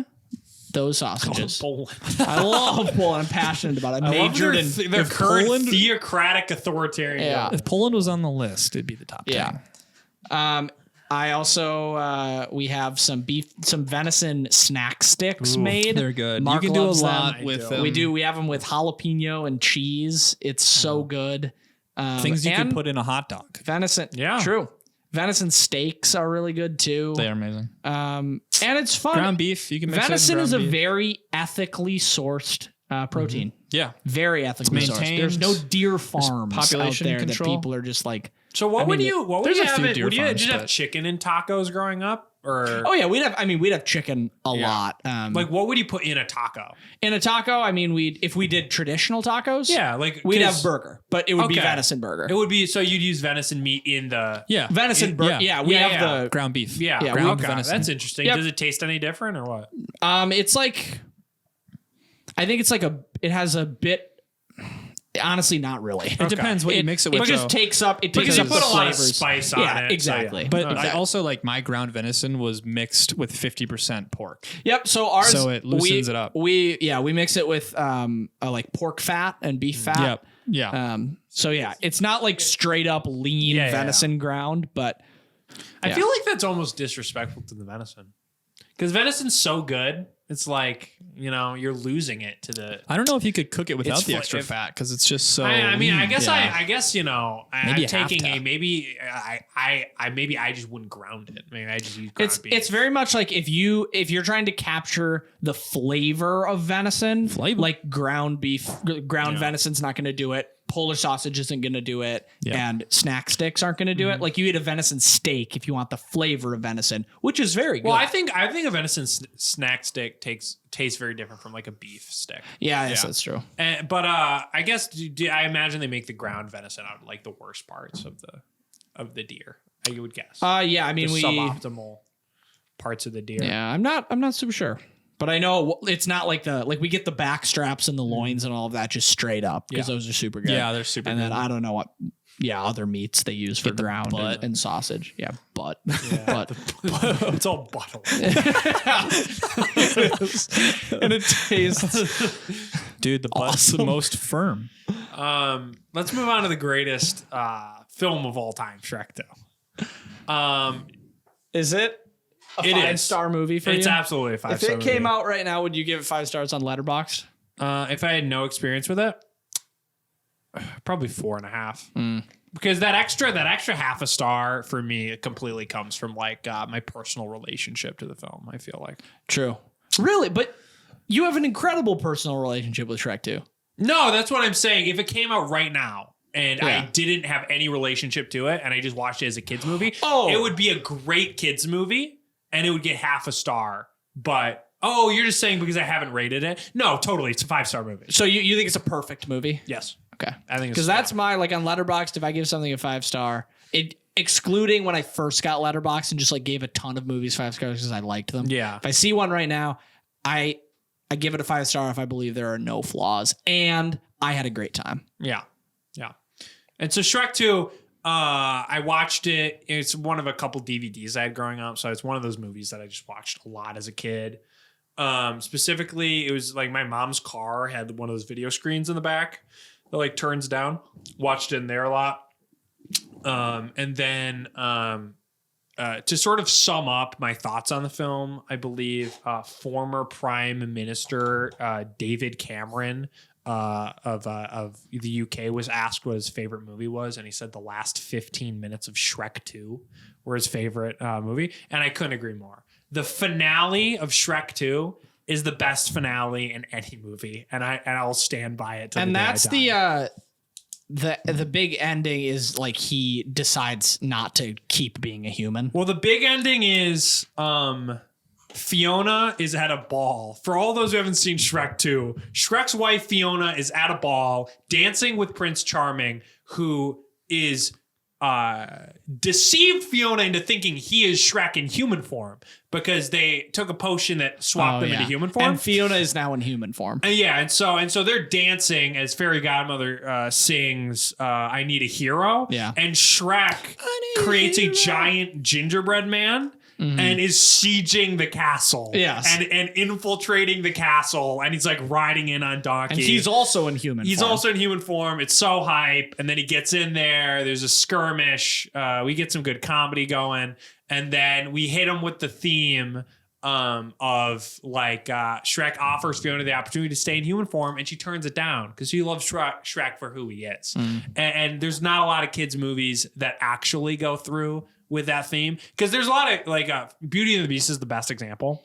those sausages. Poland. I love Poland. I'm passionate about it. I I love majored in their current theocratic authoritarian. Yeah. If Poland was on the list, it'd be the top 10. Yeah. I also we have some venison snack sticks made. They're good. Mark you can do a loves lot them. with We have them with jalapeno and cheese. It's so good. things you can and put in a hot dog. venison. Yeah. True. Venison steaks are really good too. They are amazing. And it's fun. Ground beef, you can mix Venison it in is a ground beef. very ethically sourced protein. Yeah. Very ethically sourced. maintained. There's no deer farms population out there control. that people are just like. So what would you there's a have few it? deer Would you farms, just have but- chicken in tacos growing up? Or Oh yeah, we'd have chicken a lot. like what would you put in a taco? In a taco, if we did traditional tacos, Yeah, like we'd 'cause have burger, but it would be Okay. venison burger. It would be so you'd use venison meat in the venison burger. Yeah, we have the ground beef. yeah. Yeah, ground okay. venison. That's interesting. Yep. Does it taste any different or what? It's like, I think it's like it has a bit. Honestly, not really. It depends what you mix it with. It just though. takes up. It takes Because you up put the a lot of flavors. spice on Yeah, it. exactly. But I Exactly. also like my ground venison was mixed with 50% pork. Yep. So ours. So it loosens it up. We mix it with like pork fat and beef fat. Yep. Yeah. So yeah, it's not like straight up lean Yeah, yeah, venison ground, but I feel like that's almost disrespectful to the venison. Because venison's so good, it's like, you're losing it to the. I don't know if you could cook it without It's the fl- extra if- fat because it's just so. I mean, I guess, yeah. I'm Maybe you have taking to. a maybe I just wouldn't ground it. Maybe I just use ground beef. it's very much like if you're trying to capture the flavor of venison, like ground beef, venison's not going to do it. Polish sausage isn't going to do it, and snack sticks aren't going to do it. Like you eat a venison steak if you want the flavor of venison, which is very good. Well, I think a venison snack stick tastes very different from like a beef stick. Yeah, yes, that's true. But I guess I imagine they make the ground venison out of like the worst parts of the deer. I would guess. Yeah, I mean the we. suboptimal parts of the deer. Yeah, I'm not super sure. But I know it's not like we get the back straps and the loins and all of that just straight up because those are super good. Yeah, they're super and good. then I don't know what other meats they use for ground and sausage. Yeah, butt. Butt. It's all bottle. And it tastes Dude, the butt's the most firm. Let's move on to the greatest film of all time, Shrek 2. Is it a It is. 5-star movie for you? It's absolutely a 5-star If it movie. came out right now, would you give it 5 stars on Letterboxd? If I had no experience with it, probably 4.5. Because that extra half a star for me, it completely comes from like my personal relationship to the film. I feel like. True. Really, but you have an incredible personal relationship with Shrek 2. No, that's what I'm saying. If it came out right now and Yeah. I didn't have any relationship to it and I just watched it as a kids movie, Oh. it would be a great kids movie and it would get half a star. But you're just saying because I haven't rated it? No, totally. It's a 5-star movie. So you think it's a perfect movie? Yes. Okay. I think it's Because that's my, like on Letterboxd, if I give something a 5 star, excluding when I first got Letterboxd and just like gave a ton of movies 5 stars because I liked them. Yeah. If I see one right now, I give it a 5 star if I believe there are no flaws and I had a great time. Yeah. Yeah. And so Shrek 2, I watched it. It's one of a couple DVDs I had growing up. So it's one of those movies that I just watched a lot as a kid. Specifically, it was like my mom's car had one of those video screens in the back that like turns down. Watched it in there a lot. And then to sort of sum up my thoughts on the film, I believe former Prime Minister David Cameron of the UK was asked what his favorite movie was, and he said the last 15 minutes of Shrek 2 were his favorite movie, and I couldn't agree more. the finale of Shrek 2 is the best finale in any movie, and I'll stand by it. And that's the big ending is like he decides not to keep being a human. Well, the big ending is Fiona is at a ball. For all those who haven't seen Shrek 2, Shrek's wife Fiona is at a ball dancing with Prince Charming, who is deceived Fiona into thinking he is Shrek in human form because they took a potion that swapped them into human form. And Fiona is now in human form. And so they're dancing as Fairy Godmother sings I Need a Hero. Yeah. And Shrek creates a giant gingerbread man. And is sieging the castle. Yes. And infiltrating the castle. And he's like riding in on donkey. And he's also in human form. He's also in human form. It's so hype. And then he gets in there. There's a skirmish. We get some good comedy going. And then we hit him with the theme of like Shrek offers Fiona the opportunity to stay in human form. And she turns it down because she loves Shrek for who he is. And there's not a lot of kids' movies that actually go through with that theme, because there's a lot of like Beauty and the Beast is the best example.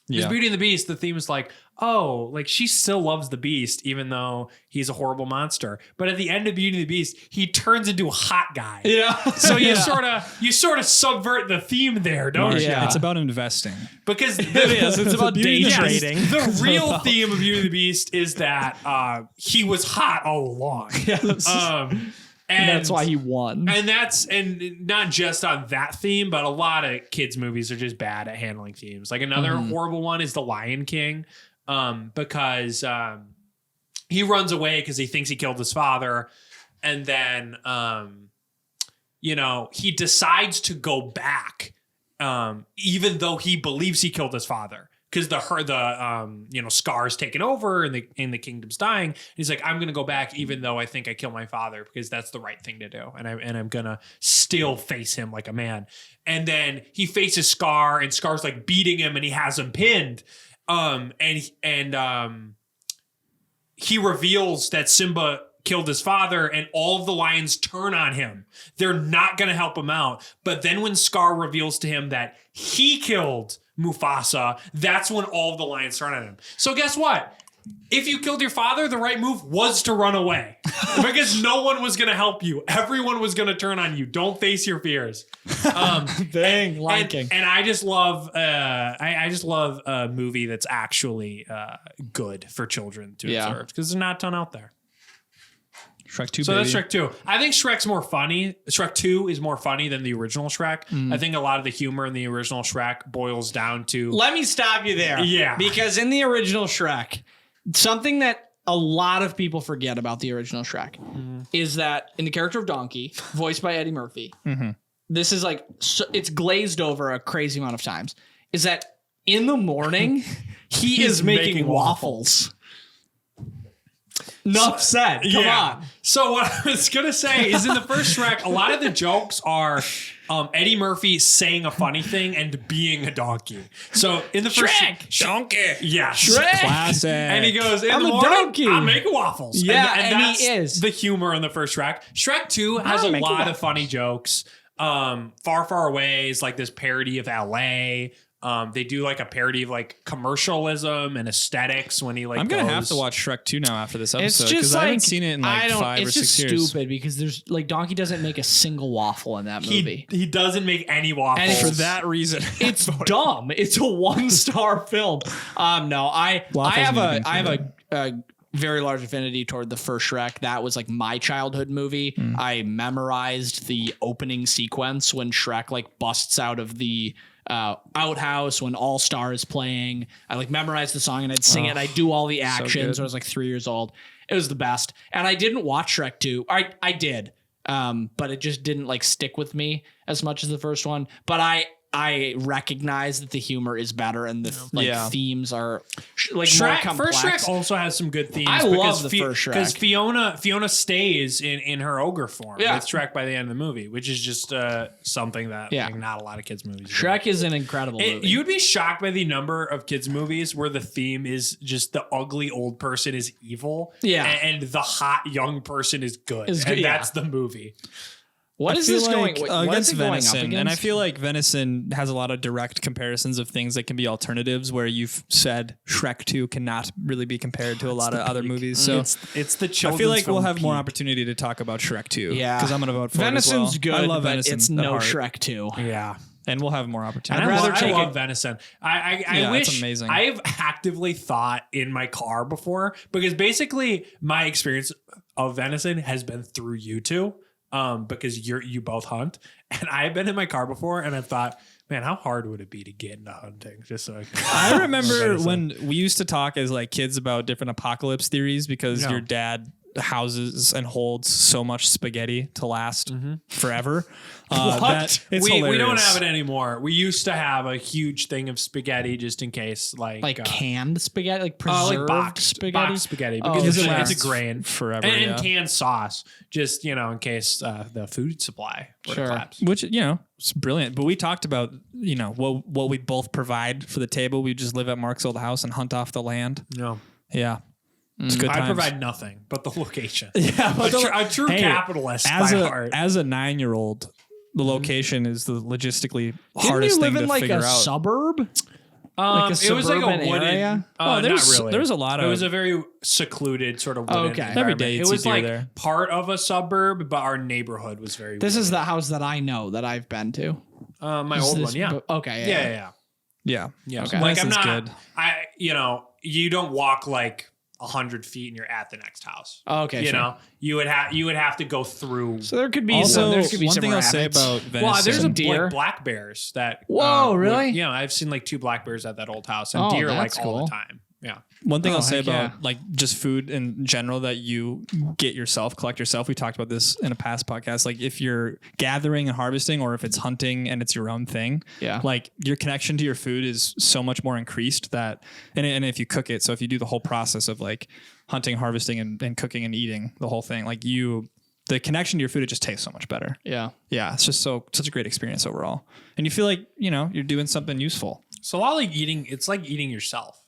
Because Beauty and the Beast, the theme is like, oh, like she still loves the Beast even though he's a horrible monster. But at the end of Beauty and the Beast, he turns into a hot guy. Yeah. So you sort of subvert the theme there, don't you? Yeah. It's about investing. Because it's about day trading. The real theme of Beauty and the Beast is that he was hot all along. Yes. And that's why he won. And not just on that theme, but a lot of kids' movies are just bad at handling themes. Like another horrible one is The Lion King, because he runs away because he thinks he killed his father. And then, he decides to go back, even though he believes he killed his father. Because the Scar's taken over and the kingdom's dying. And he's like, I'm going to go back even though I think I killed my father because that's the right thing to do. And I'm going to still face him like a man. And then he faces Scar and Scar's like beating him and he has him pinned. He reveals that Simba killed his father and all of the lions turn on him. They're not going to help him out. But then when Scar reveals to him that he killed Mufasa, that's when all of the lions turn on him. So guess what? If you killed your father, the right move was to run away because no one was going to help you. Everyone was going to turn on you. Don't face your fears. Dang, Lion King. And I just love, I just love a movie that's actually good for children to observe because there's not a ton out there. Shrek 2, so baby. That's Shrek 2. I think Shrek's more funny. Shrek 2 is more funny than the original Shrek. I think a lot of the humor in the original Shrek boils down to... Let me stop you there. Yeah. Because in the original Shrek, something that a lot of people forget about the original Shrek is that in the character of Donkey, voiced by Eddie Murphy, this is like... it's glazed over a crazy amount of times, is that in the morning, he is making waffles. Enough said. Come on. So what I was going to say is in the first Shrek, a lot of the jokes are Eddie Murphy saying a funny thing and being a donkey. So in the first Donkey. Yeah. Shrek. Classic. And he goes, in I'm the a morning, donkey. I'm making waffles. Yeah, and and that's he is. the humor in the first Shrek. Shrek 2 has a lot of funny jokes. Far, Far Away is like this parody of LA. They do like a parody of like commercialism and aesthetics when he like I'm going to goes. have to watch Shrek 2 now after this episode It's because just I like, haven't seen it in like 5 or 6 years. It's just stupid because there's like Donkey doesn't make a single waffle in that movie. He doesn't make any waffles. And For that reason. It's dumb. It's a 1-star film. No, I have a very large affinity toward the first Shrek. That was like my childhood movie. I memorized the opening sequence when Shrek like busts out of the outhouse when All Star is playing. I like memorized the song and I'd sing it. I'd do all the actions. I was like 3 years old. It was the best. And I didn't watch Shrek 2. I did. But it just didn't like stick with me as much as the first one. But I recognize that the humor is better and the themes are like more complex. First Shrek also has some good themes. I love the first Shrek because Fiona stays in her ogre form with Shrek by the end of the movie, which is just something that like, not a lot of kids movies. Shrek is an incredible movie. You'd be shocked by the number of kids movies where the theme is just the ugly old person is evil, and the hot young person is good. And that's the movie. What is this going what is against it going up venison? against? And I feel like venison has a lot of direct comparisons of things that can be alternatives. Where you've said Shrek 2 cannot really be compared to a lot of other movies. So it's the I children's feel like we'll film have more peak. opportunity to talk about Shrek 2. Yeah. because I'm gonna vote for Venison's it as well. good. I love but venison. it's at no heart. Shrek 2. Yeah. And we'll have more opportunity. I'd rather take love it- venison. I Yeah, wish it's amazing. I've actively thought in my car before because basically my experience of venison has been through you two. Because you both hunt, and I've been in my car before, and I've thought, man, how hard would it be to get into hunting? Just so I can. I remember when we used to talk as like kids about different apocalypse theories because Yeah. your dad houses and holds so much spaghetti to last forever. That it's we don't hilarious. have it anymore. We used to have a huge thing of spaghetti just in case, like Canned spaghetti, like preserved box spaghetti. because Because it it's a lasts grain forever, and yeah. canned sauce, just in case the food supply were to Sure. collapse. Which, it's brilliant. But we talked about, what we both provide for the table. We just live at Mark's old house and hunt off the land. No, Yeah. It's good I times. provide nothing but the location. Yeah, but a true hey, capitalist as by a heart. as a 9-year-old, the location is the logistically Didn't hardest you live thing in to like figure a out. suburb? It was like a suburban wooded area? not really. There was a lot It of was a very secluded sort of wooded Okay. environment. Every day you'd it see was deer like there. part of a suburb, but our neighborhood was very. This wooded. is the house that I know that I've been to. my Is old this- one. Yeah. Okay. Yeah. yeah. Okay. Like I'm Venison's not. good. You don't walk like 100 feet and you're at the next house. Okay. sure. You would have to go through. So there could be Also, there could be one some thing I'll say rabbits. about venison. Well, there's Some deer. like black bears that. Whoa, really? Yeah, I've seen like 2 black bears at that old house, and Oh, deer that's like all cool. the time. Yeah. One thing Oh, I'll say heck about yeah. like just food in general that you get yourself, collect yourself. We talked about this in a past podcast. Like if you're gathering and harvesting, or if it's hunting and it's your own thing, Yeah. like your connection to your food is so much more increased that, and if you cook it, so if you do the whole process of like hunting, harvesting, and cooking and eating the whole thing, like the connection to your food, it just tastes so much better. Yeah. Yeah, it's just such a great experience overall, and you feel like you're doing something useful. So while like eating, it's like eating yourself.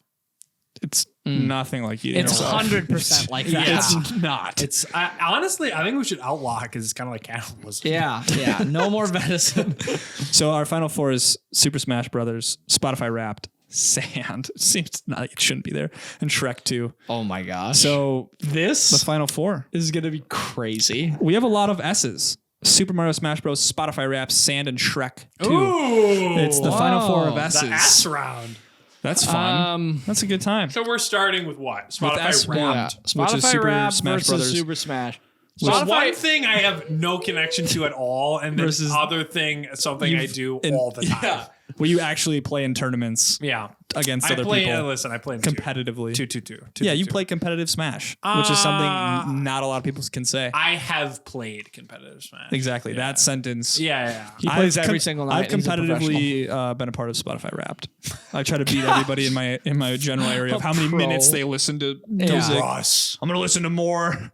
It's nothing like eating. It's yourself. 100% like that. Yeah. It's not. It's honestly, I think we should outlaw it because it's kind of like cannibalism. Yeah. No more venison. So our final 4 is Super Smash Brothers, Spotify Wrapped, Sand. Seems like it shouldn't be there, and Shrek 2. Oh my gosh. So the this final 4. is gonna be crazy. We have a lot of S's. Super Mario Smash Bros, Spotify Wrapped, Sand, and Shrek 2. Ooh, It's the final 4 of Whoa. S's. the S round. That's fun. That's a good time. So we're starting with what? S Spotify one. Wrapped. Which is Spotify Super Wrapped Smash versus Brothers. Super Smash. So one thing I have no connection to at all, and then Versus- other thing, something I do all the time. Yeah. Where you actually play in tournaments Yeah. against I other play. people Listen, I play in competitively. two. Yeah, you play competitive Smash, which is something not a lot of people can say. I have played competitive Smash. Exactly. That sentence. Yeah. He plays every single night. I've He's a competitively been a part of Spotify Wrapped. I try to beat everybody in my general area of how many pro. minutes they listen to Yeah. music. Russ. I'm going to listen to more.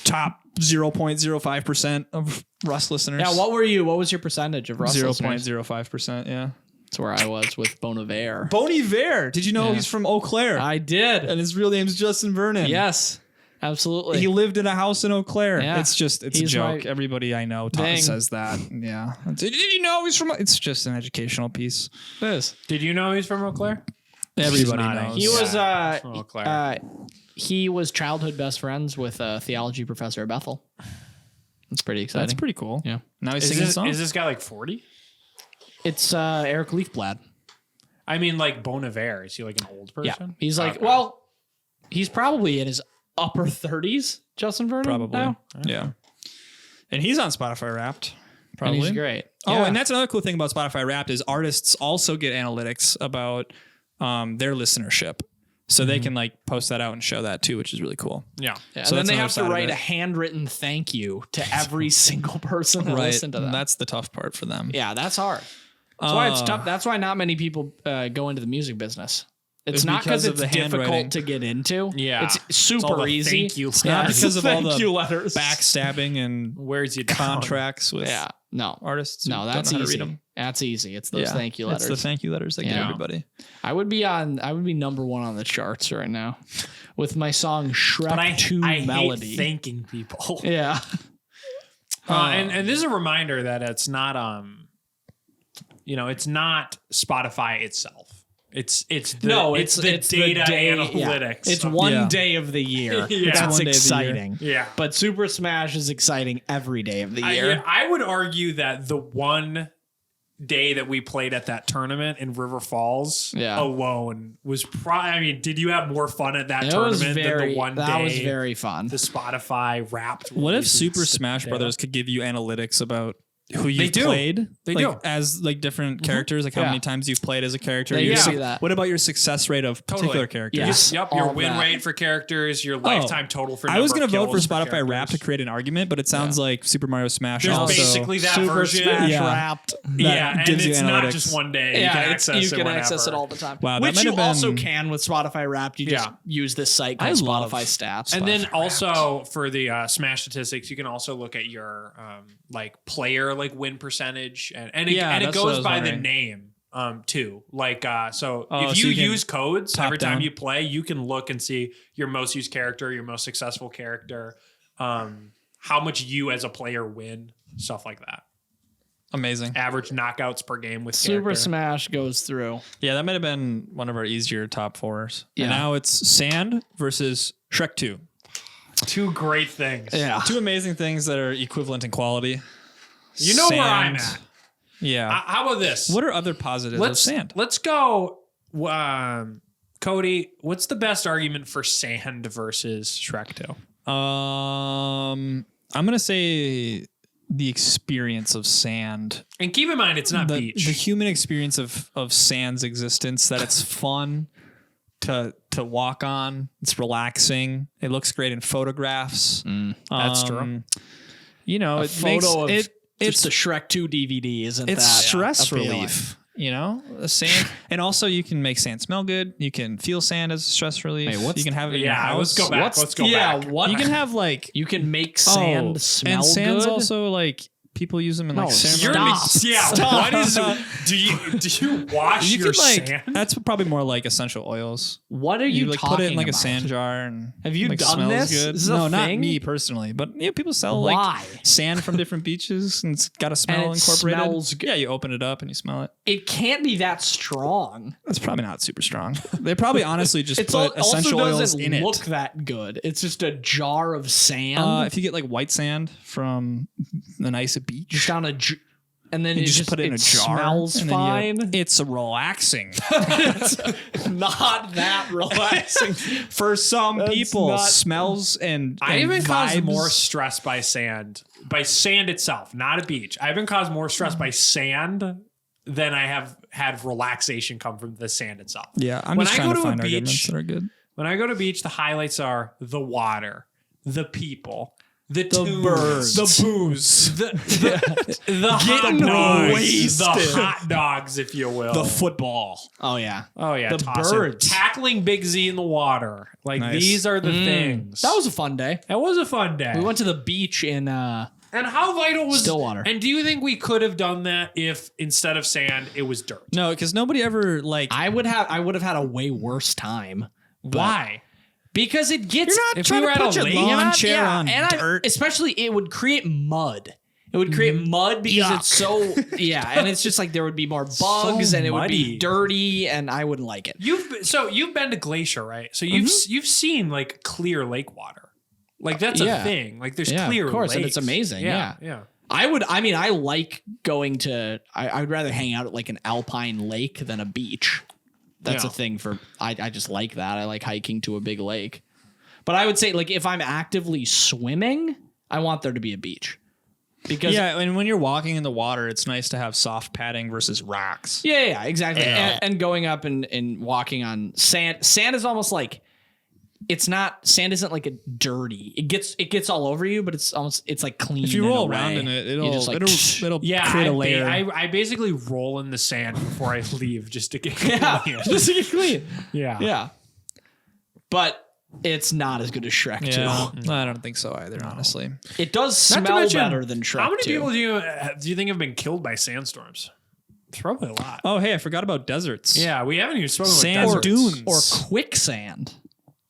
Top 0.05% of Russ listeners. Yeah, what were you? What was your percentage of Russell? 0.05%. Yeah. That's where I was with Bon Iver. Bon Iver. Did you know Yeah. he's from Eau Claire? I did. And his real name's Justin Vernon. Yes, absolutely. He lived in a house in Eau Claire. Yeah. It's a He's joke. my Everybody I know thing. says that. Yeah. Did you know he's from? It's just an educational piece. This. Did you know he's from Eau Claire? Everybody nodding. knows. He was from Eau Claire. he was childhood best friends with a theology professor at Bethel. That's pretty exciting. That's pretty cool. Yeah. Now he's Is singing this, songs. is this guy like 40? It's Eric Leafblad. I mean, like Bon Iver. Is he like an old Yeah. person? He's like, Okay. well, he's probably in his upper 30s, Justin Vernon. Probably. now. Yeah. And he's on Spotify Wrapped. Probably. And he's great. Oh, Yeah. and that's another cool thing about Spotify Wrapped is artists also get analytics about their listenership. So they can like post that out and show that too, which is really cool. Yeah. Yeah, So and then that's they another have side to of write it. a handwritten thank you to every single person that listened to them. That's the tough part for them. Yeah, that's hard. That's why it's tough. That's why not many people go into the music business. It's not because because of it's the handwriting. difficult to get into. Yeah. It's It's all super the easy. thank you Yeah, Not it's because of all thank the you letters. backstabbing and Where's you down? contracts with Yeah, no, artists. who no, don't that's know how to easy. read them. That's easy. It's those thank you letters. It's the thank you letters that get Yeah. everybody. I would be number 1 on the charts right now with my song Shrek But I 2 hate Melody. thanking people. Yeah. And this is a reminder that it's not it's not Spotify itself. It's the data analytics. Yeah. It's one day of the year. That's exciting. Yeah. But Super Smash is exciting every day of the year. I would argue that the one day that we played at that tournament in River Falls alone was did you have more fun at that tournament than the one day? That was very fun. The Spotify Wrapped. What if Super Smash Brothers could give you analytics about who you've played? They do. As like different characters, like how many times you've played as a character. They see that. What about your success rate of particular characters? Yes. Yep. Your win rate for characters, your lifetime total for I was going to vote for kills Spotify Wrapped to create an argument, but it sounds like Super Mario Smash There's also. basically that Super version. Smash Wrapped. And gives you it's not analytics. just one day. Yeah, you can access it all the time. Wow, that which might you have been- also can with Spotify Wrapped. You just use this site called Spotify Stats. And then also for the Smash statistics, you can also look at your player win percentage, and it goes by the name too. If you use codes every time you play, you can look and see your most used character, your most successful character, how much you as a player win, stuff like that. Amazing. Average knockouts per game with Super character. Smash goes through. Yeah, that might have been one of our easier top fours. Yeah. And now it's Sand versus Shrek 2. Two great things. Yeah. Two amazing things that are equivalent in quality. You know where I'm at. Yeah. How about this? What are other positives of Sand? Let's go. Cody, what's the best argument for Sand versus Shrek 2? I'm going to say the experience of Sand. And keep in mind, it's not beach. The human experience of Sand's existence, that it's fun to walk on. It's relaxing. It looks great in photographs. That's true. It's the Shrek 2 DVD, isn't that? It's stress appealing? relief. Sand, and also you can make sand smell good. You can feel sand as stress relief. You can have it in your house. Let's go back. Let's go back. What? You can have you can make sand smell and sand's good. Also people use them in Stop. What is? Do you wash your sand? That's probably more like essential oils. What are you talking put it in like about? a sand jar and have you done smells this? Good. Is this no, a not thing? me personally, but people sell Why? sand from different beaches and it's got a smell And it incorporated. smells good. Yeah, you open it up and you smell it. It can't be that strong. That's probably not super strong. They probably honestly just It put essential also oils doesn't in look it. that good. It's just a jar of sand. If you get white sand from a nice beach, just down and then you just put it in a jar. Smells and then fine. It's relaxing. It's not that relaxing. For some people, smells and I haven't caused vibes. more stress by sand itself, not a beach. I haven't caused more stress by sand than I have had relaxation come from the sand itself. Yeah, I'm just trying to find arguments that are good. When I go to beach, the highlights are the water, the people, the birds, the booze, the hot dogs, if you will, The football. Oh yeah. The birds. birds, tackling Big Z in the water. These are the things. That was a fun day. That was a fun day. We went to the beach in and how vital was Stillwater? And do you think we could have done that if instead of sand it was dirt? No, because nobody ever I would have had a way worse time. Why? Because it gets. You're not if trying we were to at put a your lake- lawn chair on and dirt. especially it would create mud. It would create mud because it's so and it's just there would be more bugs and it would be muddy. dirty and I wouldn't like it. You've been to Glacier, right? So you've seen clear lake water. That's a thing. There's clear of course, lakes. and it's amazing. Yeah. I like going to. I would rather hang out at an alpine lake than a beach. That's a thing for. I just like that. I like hiking to a big lake. But I would say if I'm actively swimming, I want there to be a beach. Because and when you're walking in the water, it's nice to have soft padding versus rocks. Yeah, exactly. Yeah. And going up and walking on sand. Sand is almost sand isn't a dirty. It gets all over you, but it's clean. If you roll around in it, it'll create a layer. I basically roll in the sand before I leave just to get clean. just to get clean. Yeah. But it's not as good as Shrek 2. I don't think so either, honestly. It does Not to smell mention, better than Shrek 2. How many people do you think have been killed by sandstorms? It's probably a lot. Oh, hey, I forgot about deserts. Yeah, we haven't even spoken Sand about deserts. dunes. Or quicksand.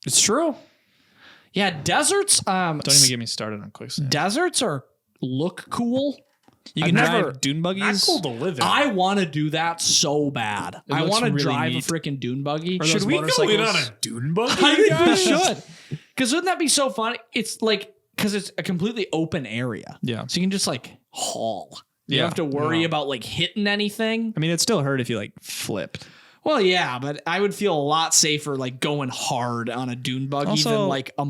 It's true. Yeah, deserts. Don't even get me started on quicksand. Deserts are look cool. You I've can never- drive dune Not buggies. cool to live in. I want to do that so bad. I looks want to really drive neat. a freaking dune buggy. Or Should those we go in on motorcycles. a dune buggy? I think we guys? should. Because wouldn't that be so fun? It's like, because it's a completely open area. Yeah. So you can just like haul. You Yeah. don't have to worry about like hitting anything. I mean, it still hurt if you like flipped. Well, yeah, but I would feel a lot safer like going hard on a dune buggy Also, than like a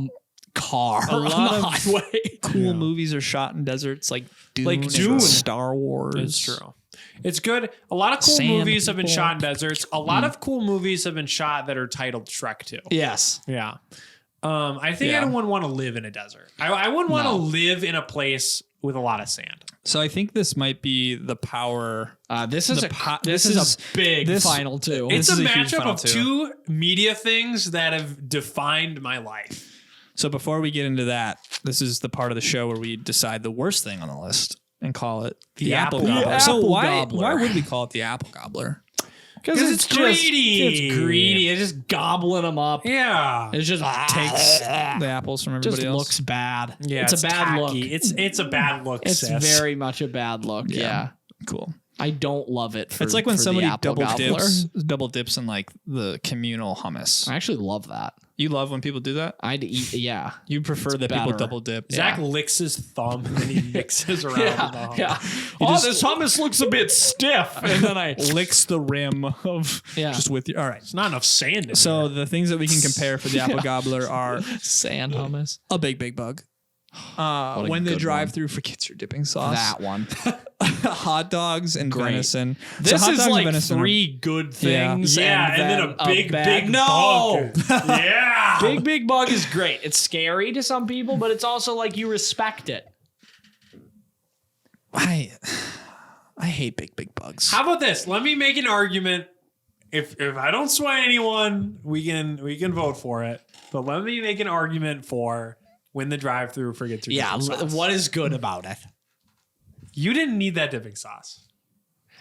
car a on lot the of highway. Cool movies are shot in deserts like Dune. Like and Dune. Star Wars. It's true. It's good. A lot of cool Sand movies have been people. shot in deserts. A lot of cool movies have been shot that are titled Shrek 2. Yes. Yeah. I think Yeah. I wouldn't want to live in a desert. I wouldn't want to No. live in a place with a lot of sand. So I think this might be the power. This is this is is- a big this- final two. It's This a is a huge matchup final of two. two media things that have defined my life. So before we get into that, this is the part of the show where we decide the worst thing on the list and call it the apple apple gobbler. gobbler. So Apple why gobbler. would we call it the apple gobbler? Because it's greedy. It's greedy. It's just gobbling them up. Yeah. It just Takes the apples from everybody just else. looks bad. Yeah, it's a bad tacky. look. It's a bad look. It's sis. very much a bad look. Yeah. Cool. I don't love it. For, It's like when for somebody the apple gobbler. double dips in like the communal hummus. I actually love that. You love when people do that? I'd eat. Yeah. You prefer that people better. double dip. Zach licks his thumb and then he mixes around. the Yeah. hummus. Oh, just- this hummus looks a bit stiff, and then I. Licks the rim of Yeah. just with you. All right. There's not enough sand in So there. the things that we can compare for the apple gobbler are Sand hummus. a big bug. a When the good drive-through forgets your dipping sauce. That one. Hot dogs and Great. venison. This hot is dogs and like venison are- three good things. Yeah, and then a big bad- bug. Yeah. Big bug is great. It's scary to some people, but it's also like you respect it. I hate big bugs. How about this? Let me make an argument. If I don't sway anyone, we can vote for it. But let me make an argument for when the drive-through forgets your Yeah. dipping sauce. What is good about it? You didn't need that dipping sauce.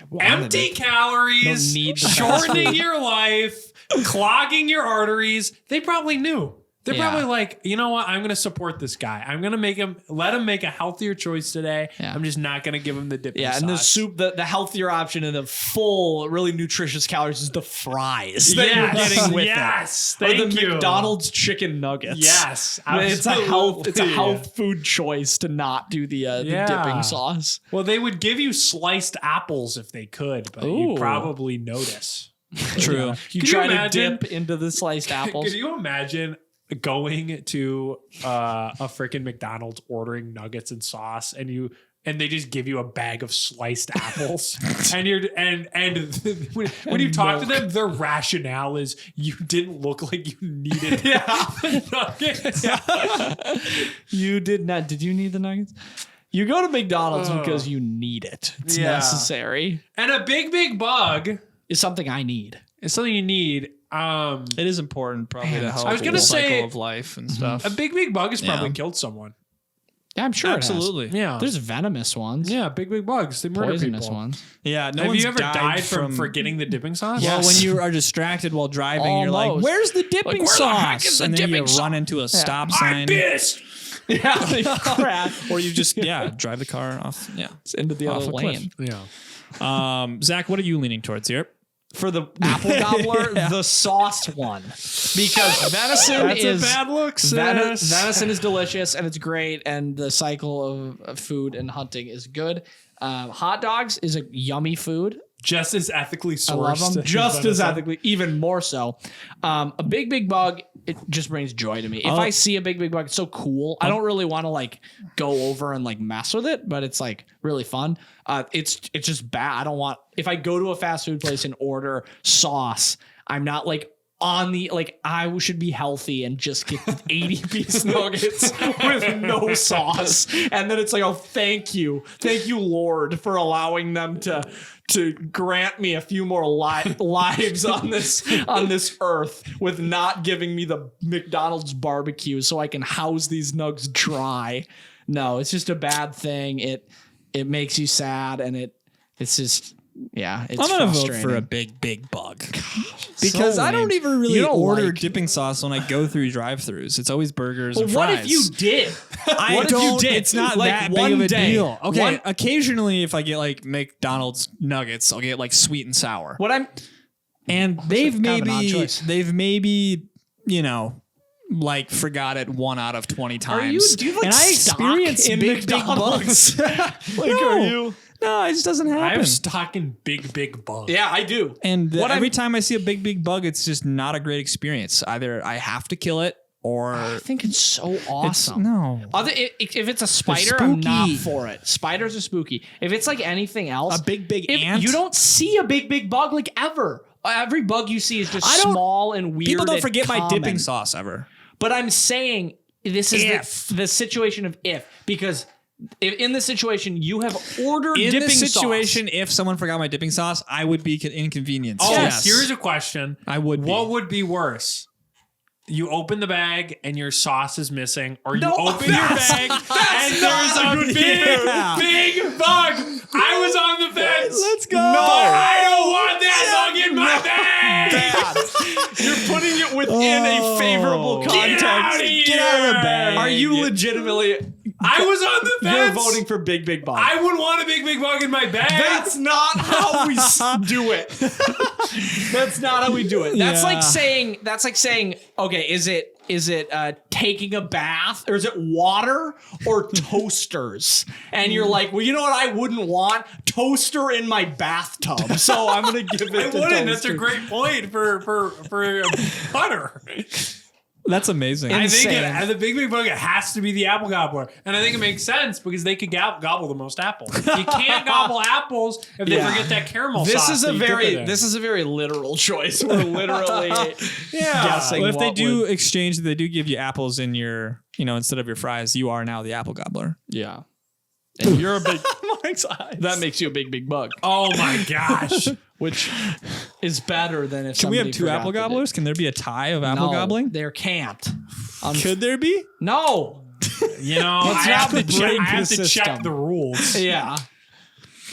Wanted Empty it. calories, Don't need the fast shortening food. your life, clogging your arteries. They probably knew. They're Yeah. probably like, you know what? I'm going to support this guy. I'm going to let him make a healthier choice today. Yeah. I'm just not going to give him the dipping Yeah, sauce. and the soup, the healthier option and the full, really nutritious calories is the fries that you're Yes, getting with yes, it. Or thank the you. McDonald's chicken nuggets. Yes, It's a health. It's a absolutely. health food choice to not do the Yeah. dipping sauce. Well, they would give you sliced apples if they could, but you Ooh. probably notice. True. You Can try you to imagine- dip into the sliced apples. Could you imagine going to a freaking McDonald's, ordering nuggets and sauce, and they just give you a bag of sliced apples, and when you talk to them, their rationale is you didn't look like you needed nuggets. You did not. Did you need the nuggets? You go to McDonald's Oh. because you need it. It's Yeah. necessary. And a big bug It's something I need. is something you need. It is important probably Man, to help I was gonna the cycle say- of life and stuff. A big bug has probably Yeah. killed someone. Yeah, I'm sure. Absolutely. Yeah. There's venomous ones. Yeah, big bugs. They murder Poisonous people. ones. Yeah. No Have one's you ever died from from forgetting the dipping sauce? Well, Yes. when you are distracted while driving, you're like, Almost. "Where's the dipping where the heck sauce?" is the And then you dipping sauce? run into a stop I'm sign, pissed. Yeah, they crash or you just drive the car off. Yeah. into the Off other a cliff. lane. Yeah. Zach, what are you leaning towards here? For the apple gobbler, the sauce one, because venison is look, venison is delicious and it's great, and the cycle of food and hunting is good. Hot dogs is a yummy food. Just as ethically sourced. I love them as just as venison. ethically, even more so. A big bug, it just brings joy to me. If I see a big bug, it's so cool. I don't really want to like go over and like mess with it, but it's like really fun. It's just bad. I don't want, if I go to a fast food place and order sauce, I'm not like on the, like I should be healthy and just get 80 piece nuggets with no sauce. And then it's like, oh, thank you, Lord, for allowing them to grant me a few more lives on this earth with not giving me the McDonald's barbecue so I can house these nugs dry. No, it's just a bad thing. It makes you sad, and it's just Yeah, it's I'm gonna vote frustrating. for a big bug because I don't even really order dipping sauce when I go through drive-throughs. It's always burgers and What fries. if you did? I don't. It's not Like, that one big of a day. deal. Okay, occasionally if I get like McDonald's nuggets, I'll get like sweet and sour. What I'm And they've kind of an odd choice. maybe like forgot it 1 out of 20 times. do you have, like, and I stock experience in big McDonald's? bugs. are you? No, it just doesn't I happen. have stock in big bugs. Yeah, I do. And What every I'm- time I see a big bug, it's just not a great experience. Either I have to kill it or I think it's so it's awesome. no. If it's a spider, I'm not spooky. for it. Spiders are spooky. If it's like anything else, A big if ant? you don't see a big bug like ever. Every bug you see is just I don't- small and weird. People don't and forget my common. dipping sauce ever. But I'm saying this is If. the situation of if, because if in this situation you have ordered In dipping this situation, sauce. if someone forgot my dipping sauce, I would be inconvenienced. Oh, Yes. here's a question. I would be. What would be worse? You open the bag and your sauce is missing, or you No, open your bag and there's not a a good big bug. I was on the fence. Let's go. But I don't want that bug in my bag. You're putting it within a favorable Get context. out of here. Get out of the bag. Are you legitimately? I was on the You're fence. voting for big bug. I wouldn't want a big bug in my bag. That's not how we do it. That's not how we do it. That's Yeah. like saying. That's like saying. Okay, is it taking a bath, or is it water or toasters? And you're like, well, you know what? I wouldn't want toaster in my bathtub, so I'm gonna give it. I to wouldn't. That's a toaster. great point for butter. That's amazing. I think Insane. the big bug, it has to be the apple gobbler. And I think it makes sense because they could gobble the most apples. You can't gobble apples if they Yeah. forget that caramel This sauce. is that a you dip it very in. this is a very literal choice. We're literally guessing. Well, if they what do would- exchange, they do give you apples in your, instead of your fries, you are now the apple gobbler. yeah, and you're a big. Mark's eyes. That makes you a big bug, Oh my gosh. which is better than if. Can we have somebody two forgot apple to do- gobblers? Can there be a tie of apple No, gobbling? There can't. Could there be? No. You know, I Let's have, not to, check, break I have the to check system. the rules. Yeah.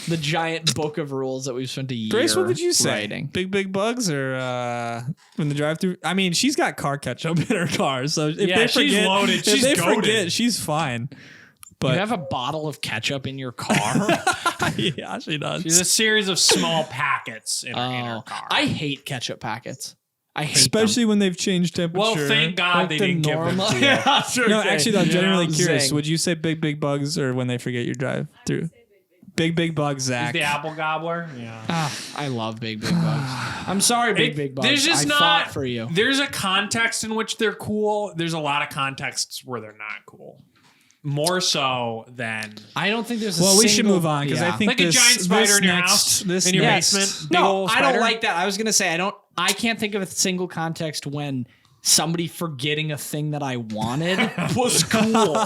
The giant book of rules that we've spent a year Grace, what would you say? writing. Big bugs or when the drive-through? I mean, she's got car ketchup in her car, so if Yeah, they she's forget, loaded. if She's they goated. forget, she's fine. You But have a bottle of ketchup in your car? yeah, she does. She's a series of small packets in her car. I hate ketchup packets. I hate Especially when they've changed temperature. well, thank God they didn't give them to you. Yeah, sure. No, actually, though, I'm genuinely curious. Zing. Would you say big bugs or when they forget your drive-through? Big bugs, Zach. The apple gobbler. Yeah. I love big bugs. I'm sorry, big bugs. There's just I not fought for you. There's a context in which they're cool. There's a lot of contexts where they're not cool. More so than I don't think there's a Well, we should single- move on because Yeah. I think like a giant spider in your house, in your Yes. basement. Big No, old I spider. don't like that. I was gonna say I can't think of a single context when somebody forgetting a thing that I wanted was cool.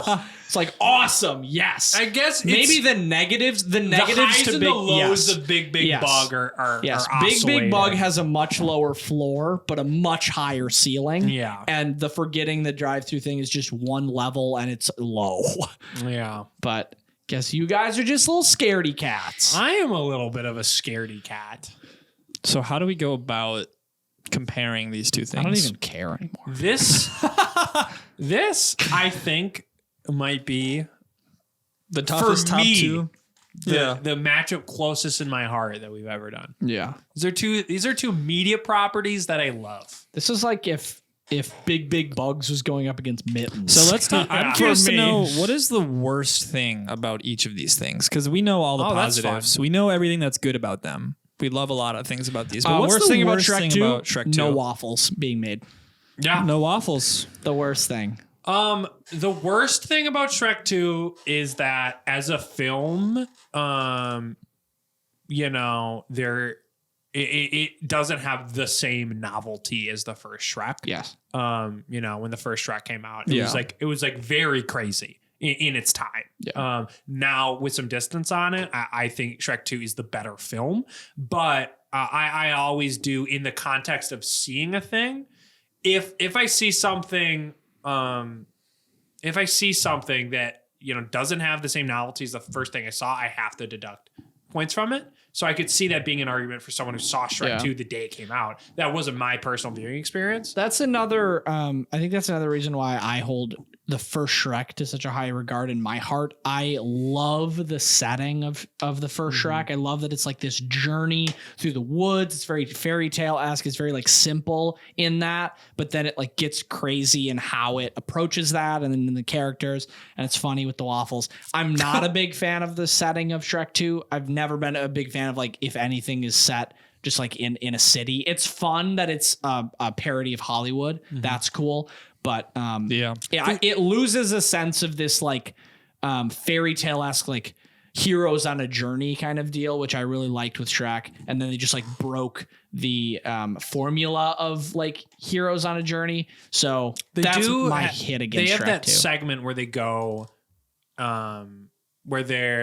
It's like awesome, yes. I guess maybe it's the negatives the highs to and big the lows yes. of big Yes. bug are Yes, are big oscillating. bug has a much lower floor but a much higher ceiling. Yeah. and the forgetting the drive-through thing is just one level and it's low. Yeah. But guess you guys are just little scaredy cats. I am a little bit of a scaredy cat. So how do we go about comparing these two things? I don't even care anymore. This I think might be the toughest top me, two. Yeah. the matchup closest in my heart that we've ever done. Yeah, These are two media properties that I love. this is like if big bugs was going up against mittens. So let's talk. I'm Yeah. curious For to me. know what is the worst thing about each of these things because we know all the Oh, that's positives. fun. We know everything that's good about them. We love a lot of things about these. But what's worst the thing about worst Shrek thing 2? about Shrek 2? No waffles being made. Yeah. No waffles. The worst thing. The worst thing about Shrek 2 is that as a film, it doesn't have the same novelty as the first Shrek. Yes. When the first Shrek came out, it Yeah. was like very crazy in its time. Yeah. Now with some distance on it, I think Shrek 2 is the better film, but I always do in the context of seeing a thing. If I see something, that doesn't have the same novelty as the first thing I saw, I have to deduct points from it. So I could see that being an argument for someone who saw Shrek 2 the day it came out. That wasn't my personal viewing experience. That's another, I think that's another reason why I hold the first Shrek to such a high regard in my heart. I love the setting of the first Shrek. I love that it's like this journey through the woods. It's very fairy tale-esque. It's very like simple in that, but then it like gets crazy in how it approaches that and then in the characters, and it's funny with the waffles. I'm not a big fan of the setting of Shrek 2. I've never been a big fan of like if anything is set just like in a city. It's fun that it's a parody of Hollywood. That's cool. But it loses a sense of this like fairy tale-esque like heroes on a journey kind of deal, which I really liked with Shrek. And then they just like broke the formula of like heroes on a journey. So that's my hit against Shrek. They have that too. segment where they go, where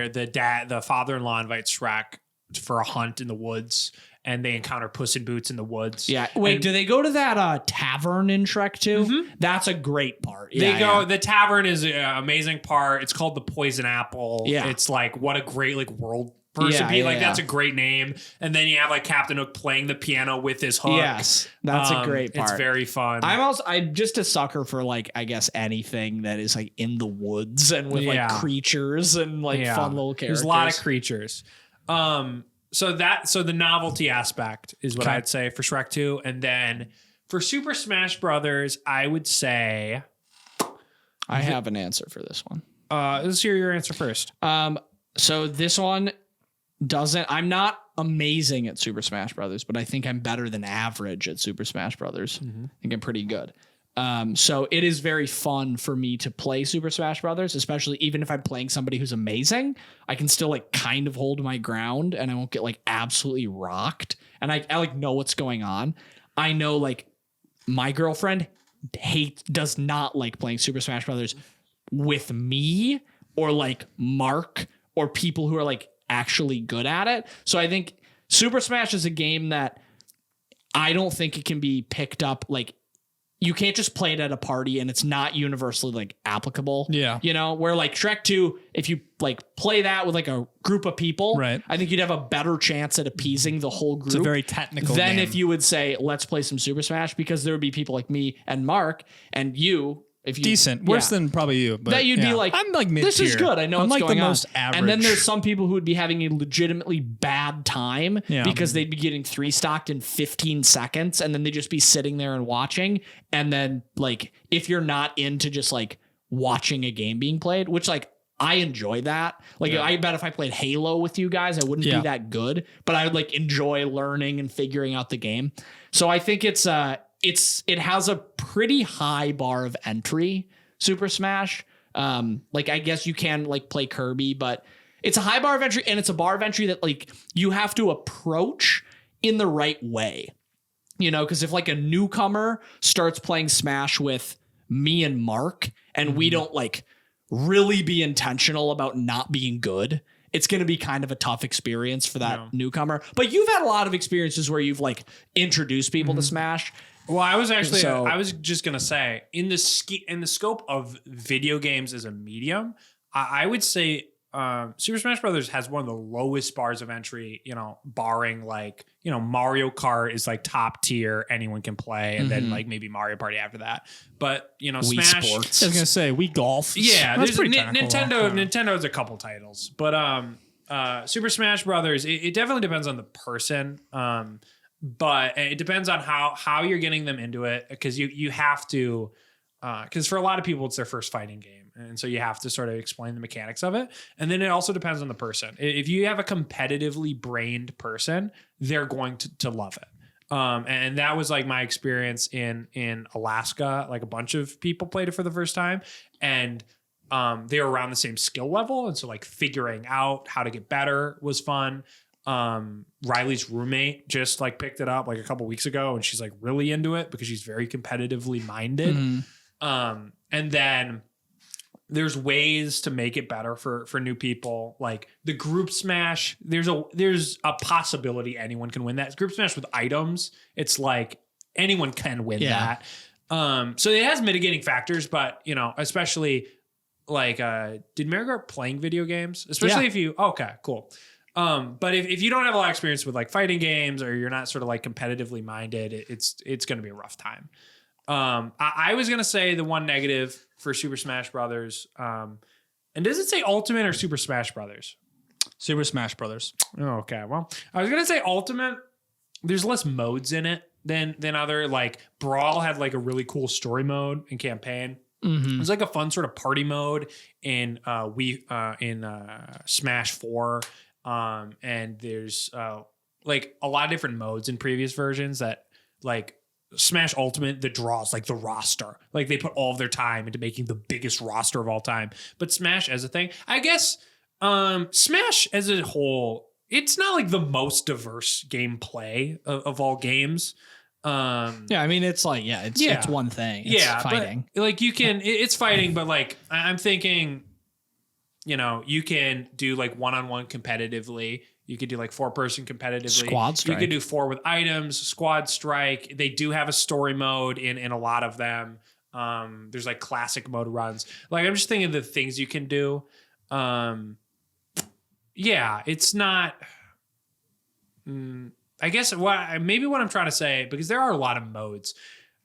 the father-in-law invites Shrek for a hunt in the woods. And they encounter Puss in Boots in the woods. Yeah. Wait, do they go to that tavern in Shrek 2? That's a great part. Yeah, The tavern is an amazing part. It's called the Poison Apple. Yeah. It's like, what a great like world person. That's a great name. And then you have like Captain Hook playing the piano with his hook. Yes. That's a great part. It's very fun. I'm just a sucker for like, I guess anything that is like in the woods and with like creatures and like fun little characters. There's a lot of creatures. So the novelty aspect is what I'd say for Shrek 2. And then for Super Smash Brothers, I would say I have an answer for this one. Let's hear your answer first. So this one I'm not amazing at Super Smash Brothers, but I think I'm better than average at Super Smash Brothers. I think I'm pretty good. So it is very fun for me to play Super Smash Brothers, especially even if I'm playing somebody who's amazing. I can still like kind of hold my ground and I won't get like absolutely rocked. And I like know what's going on. I know like my girlfriend does not like playing Super Smash Brothers with me or like Mark or people who are like actually good at it. So I think Super Smash is a game that I don't think it can be picked up like you can't just play it at a party and it's not universally like applicable. Yeah. You know, where like Shrek 2, if you like play that with like a group of people, right, I think you'd have a better chance at appeasing the whole group. It's a very technical than game. If you would say, let's play some Super Smash, because there would be people like me and Mark and you. If you, decent, worse than probably you, but that you'd be like, I'm like mid-tier. This is good. I know I'm what's like going the on. most average. And then there's some people who would be having a legitimately bad time because they'd be getting 3-stocked in 15 seconds, and then they'd just be sitting there and watching. And then like, if you're not into just like watching a game being played, which like I enjoy that. Like I bet if I played Halo with you guys, I wouldn't be that good, but I would like enjoy learning and figuring out the game. So I think it has a pretty high bar of entry. Super Smash. Like I guess you can like play Kirby, but it's a high bar of entry, and it's a bar of entry that like you have to approach in the right way. You know, because if like a newcomer starts playing Smash with me and Mark and we don't like really be intentional about not being good, it's going to be kind of a tough experience for that newcomer. But you've had a lot of experiences where you've like introduced people to Smash. Well, I was just going to say in the scope of video games as a medium, I would say Super Smash Brothers has one of the lowest bars of entry, you know, barring like, you know, Mario Kart is like top tier, anyone can play. And then like maybe Mario Party after that. But, you know, Wii Smash. Sports. I was going to say Wii Golf. Yeah, that's there's pretty technical. Nintendo's a couple titles. But Super Smash Brothers, it definitely depends on the person. But it depends on how you're getting them into it, because you have to, because for a lot of people it's their first fighting game, and so you have to sort of explain the mechanics of it. And then it also depends on the person. If you have a competitively brained person, they're going to love it. And that was like my experience in Alaska. Like a bunch of people played it for the first time, and they were around the same skill level, and so like figuring out how to get better was fun. Riley's roommate just like picked it up like a couple weeks ago, and she's like really into it because she's very competitively minded. And then there's ways to make it better for new people, like the group smash. There's a possibility anyone can win that group smash with items. It's like anyone can win that. So it has mitigating factors, but you know, especially like, did Margaret playing video games, especially if you, okay, cool. But if you don't have a lot of experience with like fighting games or you're not sort of like competitively minded, it's going to be a rough time. I was going to say the one negative for Super Smash Brothers. And does it say Ultimate or Super Smash Brothers? Super Smash Brothers. Oh, okay. Well, I was going to say Ultimate. There's less modes in it than other, like Brawl had like a really cool story mode and campaign. Mm-hmm. It was like a fun sort of party mode in Smash 4. And there's like a lot of different modes in previous versions that like Smash Ultimate, the draws, like the roster, like they put all of their time into making the biggest roster of all time. But Smash as a thing, I guess, Smash as a whole, it's not like the most diverse gameplay of all games. Yeah, I mean, it's like, it's one thing. It's fighting. But, like you can, it's fighting, but like I'm thinking, you know, you can do like one-on-one competitively. You could do like 4-person competitively. Squad strike. You could do 4 with items, squad strike. They do have a story mode in a lot of them. There's like classic mode runs. Like I'm just thinking of the things you can do. Yeah, it's not. I guess what I'm trying to say, because there are a lot of modes.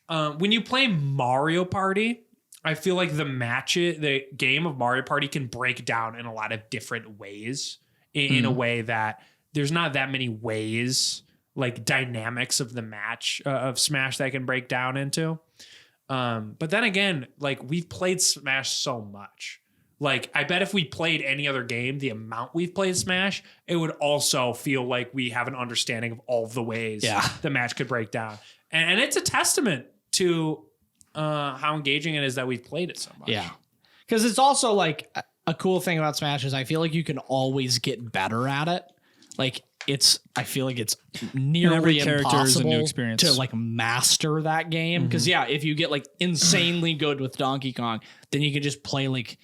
When you play Mario Party, I feel like the game of Mario Party can break down in a lot of different ways. In a way that there's not that many ways, like dynamics of the match of Smash that I can break down into. But then again, like we've played Smash so much. Like, I bet if we played any other game, the amount we've played Smash, it would also feel like we have an understanding of all of the ways the match could break down. And it's a testament to how engaging it is that we've played it so much. Yeah. Because it's also like a cool thing about Smash is I feel like you can always get better at it. Like, I feel like it's nearly impossible new experience to like master that game. Because if you get like insanely good with Donkey Kong, then you can just play like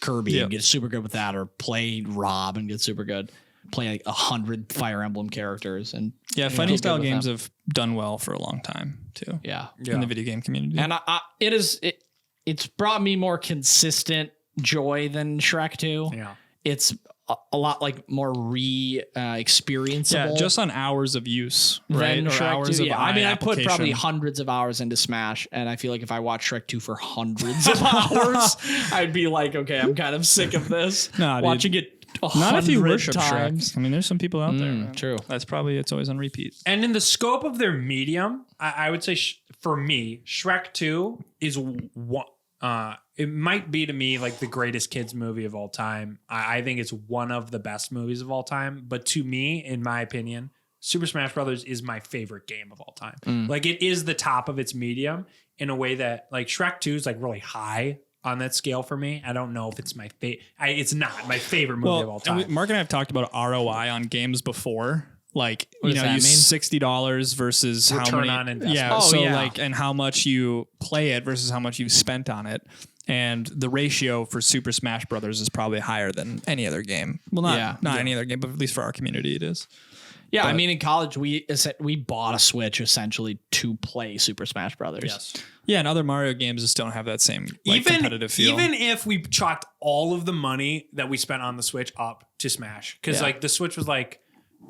Kirby and get super good with that, or play Rob and get super good. Play like 100 Fire Emblem characters, and fighting style games have done well for a long time too. In the video game community, and it's brought me more consistent joy than Shrek 2. Yeah, it's a lot like more experienceable. Yeah, just on hours of use, right? Or hours of I mean, I put application. probably hundreds of hours into Smash, and I feel like if I watched Shrek 2 for hundreds of hours, I'd be like, okay, I'm kind of sick of this. Watching it not if you worship times. Shrek. I mean, there's some people out there. Man. True. It's always on repeat. And in the scope of their medium, I would say for me, Shrek 2 is one. It might be to me like the greatest kids movie of all time. I think it's one of the best movies of all time. But to me, in my opinion, Super Smash Brothers is my favorite game of all time. Like it is the top of its medium in a way that like Shrek 2 is like really high on that scale for me. I don't know if it's my favorite. It's not my favorite movie of all time. Mark and I have talked about ROI on games before. Like, you that mean? $60 versus Return how many on investment. Yeah. Like, and how much you play it versus how much you've spent on it. And the ratio for Super Smash Brothers is probably higher than any other game. Well, not any other game, but at least for our community, it is. Yeah, I mean, in college, we bought a Switch essentially to play Super Smash Brothers. Yes. Yeah, and other Mario games just don't have that same competitive feel. Even if we chalked all of the money that we spent on the Switch up to Smash, because like the Switch was like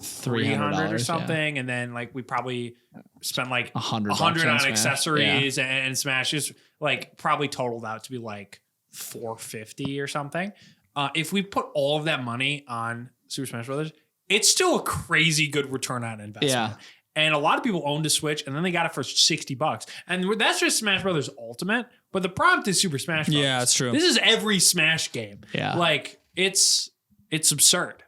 $300 or something, and then like we probably spent like $100 on accessories and Smash is like probably totaled out to be like $450 or something. If we put all of that money on Super Smash Brothers, it's still a crazy good return on investment. Yeah. And a lot of people owned a Switch and then they got it for $60. And that's just Smash Brothers Ultimate. But the prompt is Super Smash Brothers. Yeah, that's true. This is every Smash game. Yeah. Like it's absurd.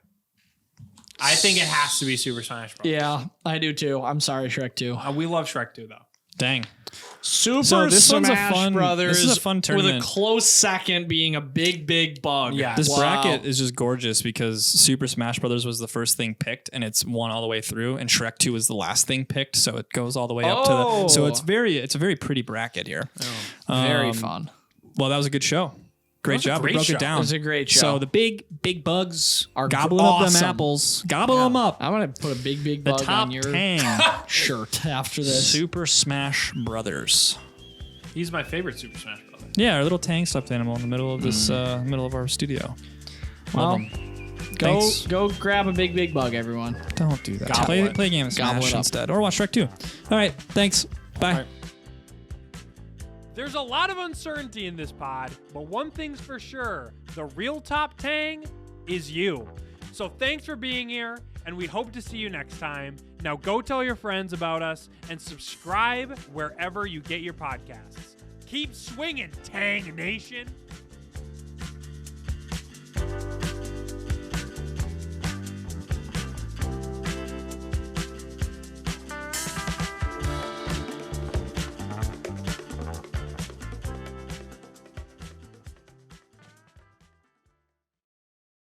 I think it has to be Super Smash Brothers. Yeah, I do too. I'm sorry, Shrek 2. We love Shrek 2 though. Dang. Super this Smash one's a fun, Brothers this is a fun tournament. with a close second being a big bug. Yeah. This bracket is just gorgeous because Super Smash Brothers was the first thing picked and it's won all the way through, and Shrek 2 was the last thing picked, so it goes all the way up to the. So it's a very pretty bracket here. Very fun. Well, that was a good show. Great job. We broke it down. It was a great show. So the big bugs are gobbling up them awesome. apples. Gobble them up. I'm gonna put a big The bug top on your 10 shirt after this. Super Smash Brothers. He's my favorite Super Smash Brother. Yeah, our little Tang stuffed animal in the middle of this middle of our studio. Love Well, him. Thanks. Go grab a big bug, everyone. Don't do that. Gobble Play it. a game of Gobble Smash it up. instead, or watch Shrek 2. All right, thanks. Bye. All right. There's a lot of uncertainty in this pod, but one thing's for sure, the real top tang is you. So thanks for being here, and we hope to see you next time. Now go tell your friends about us and subscribe wherever you get your podcasts. Keep swinging, Tang Nation.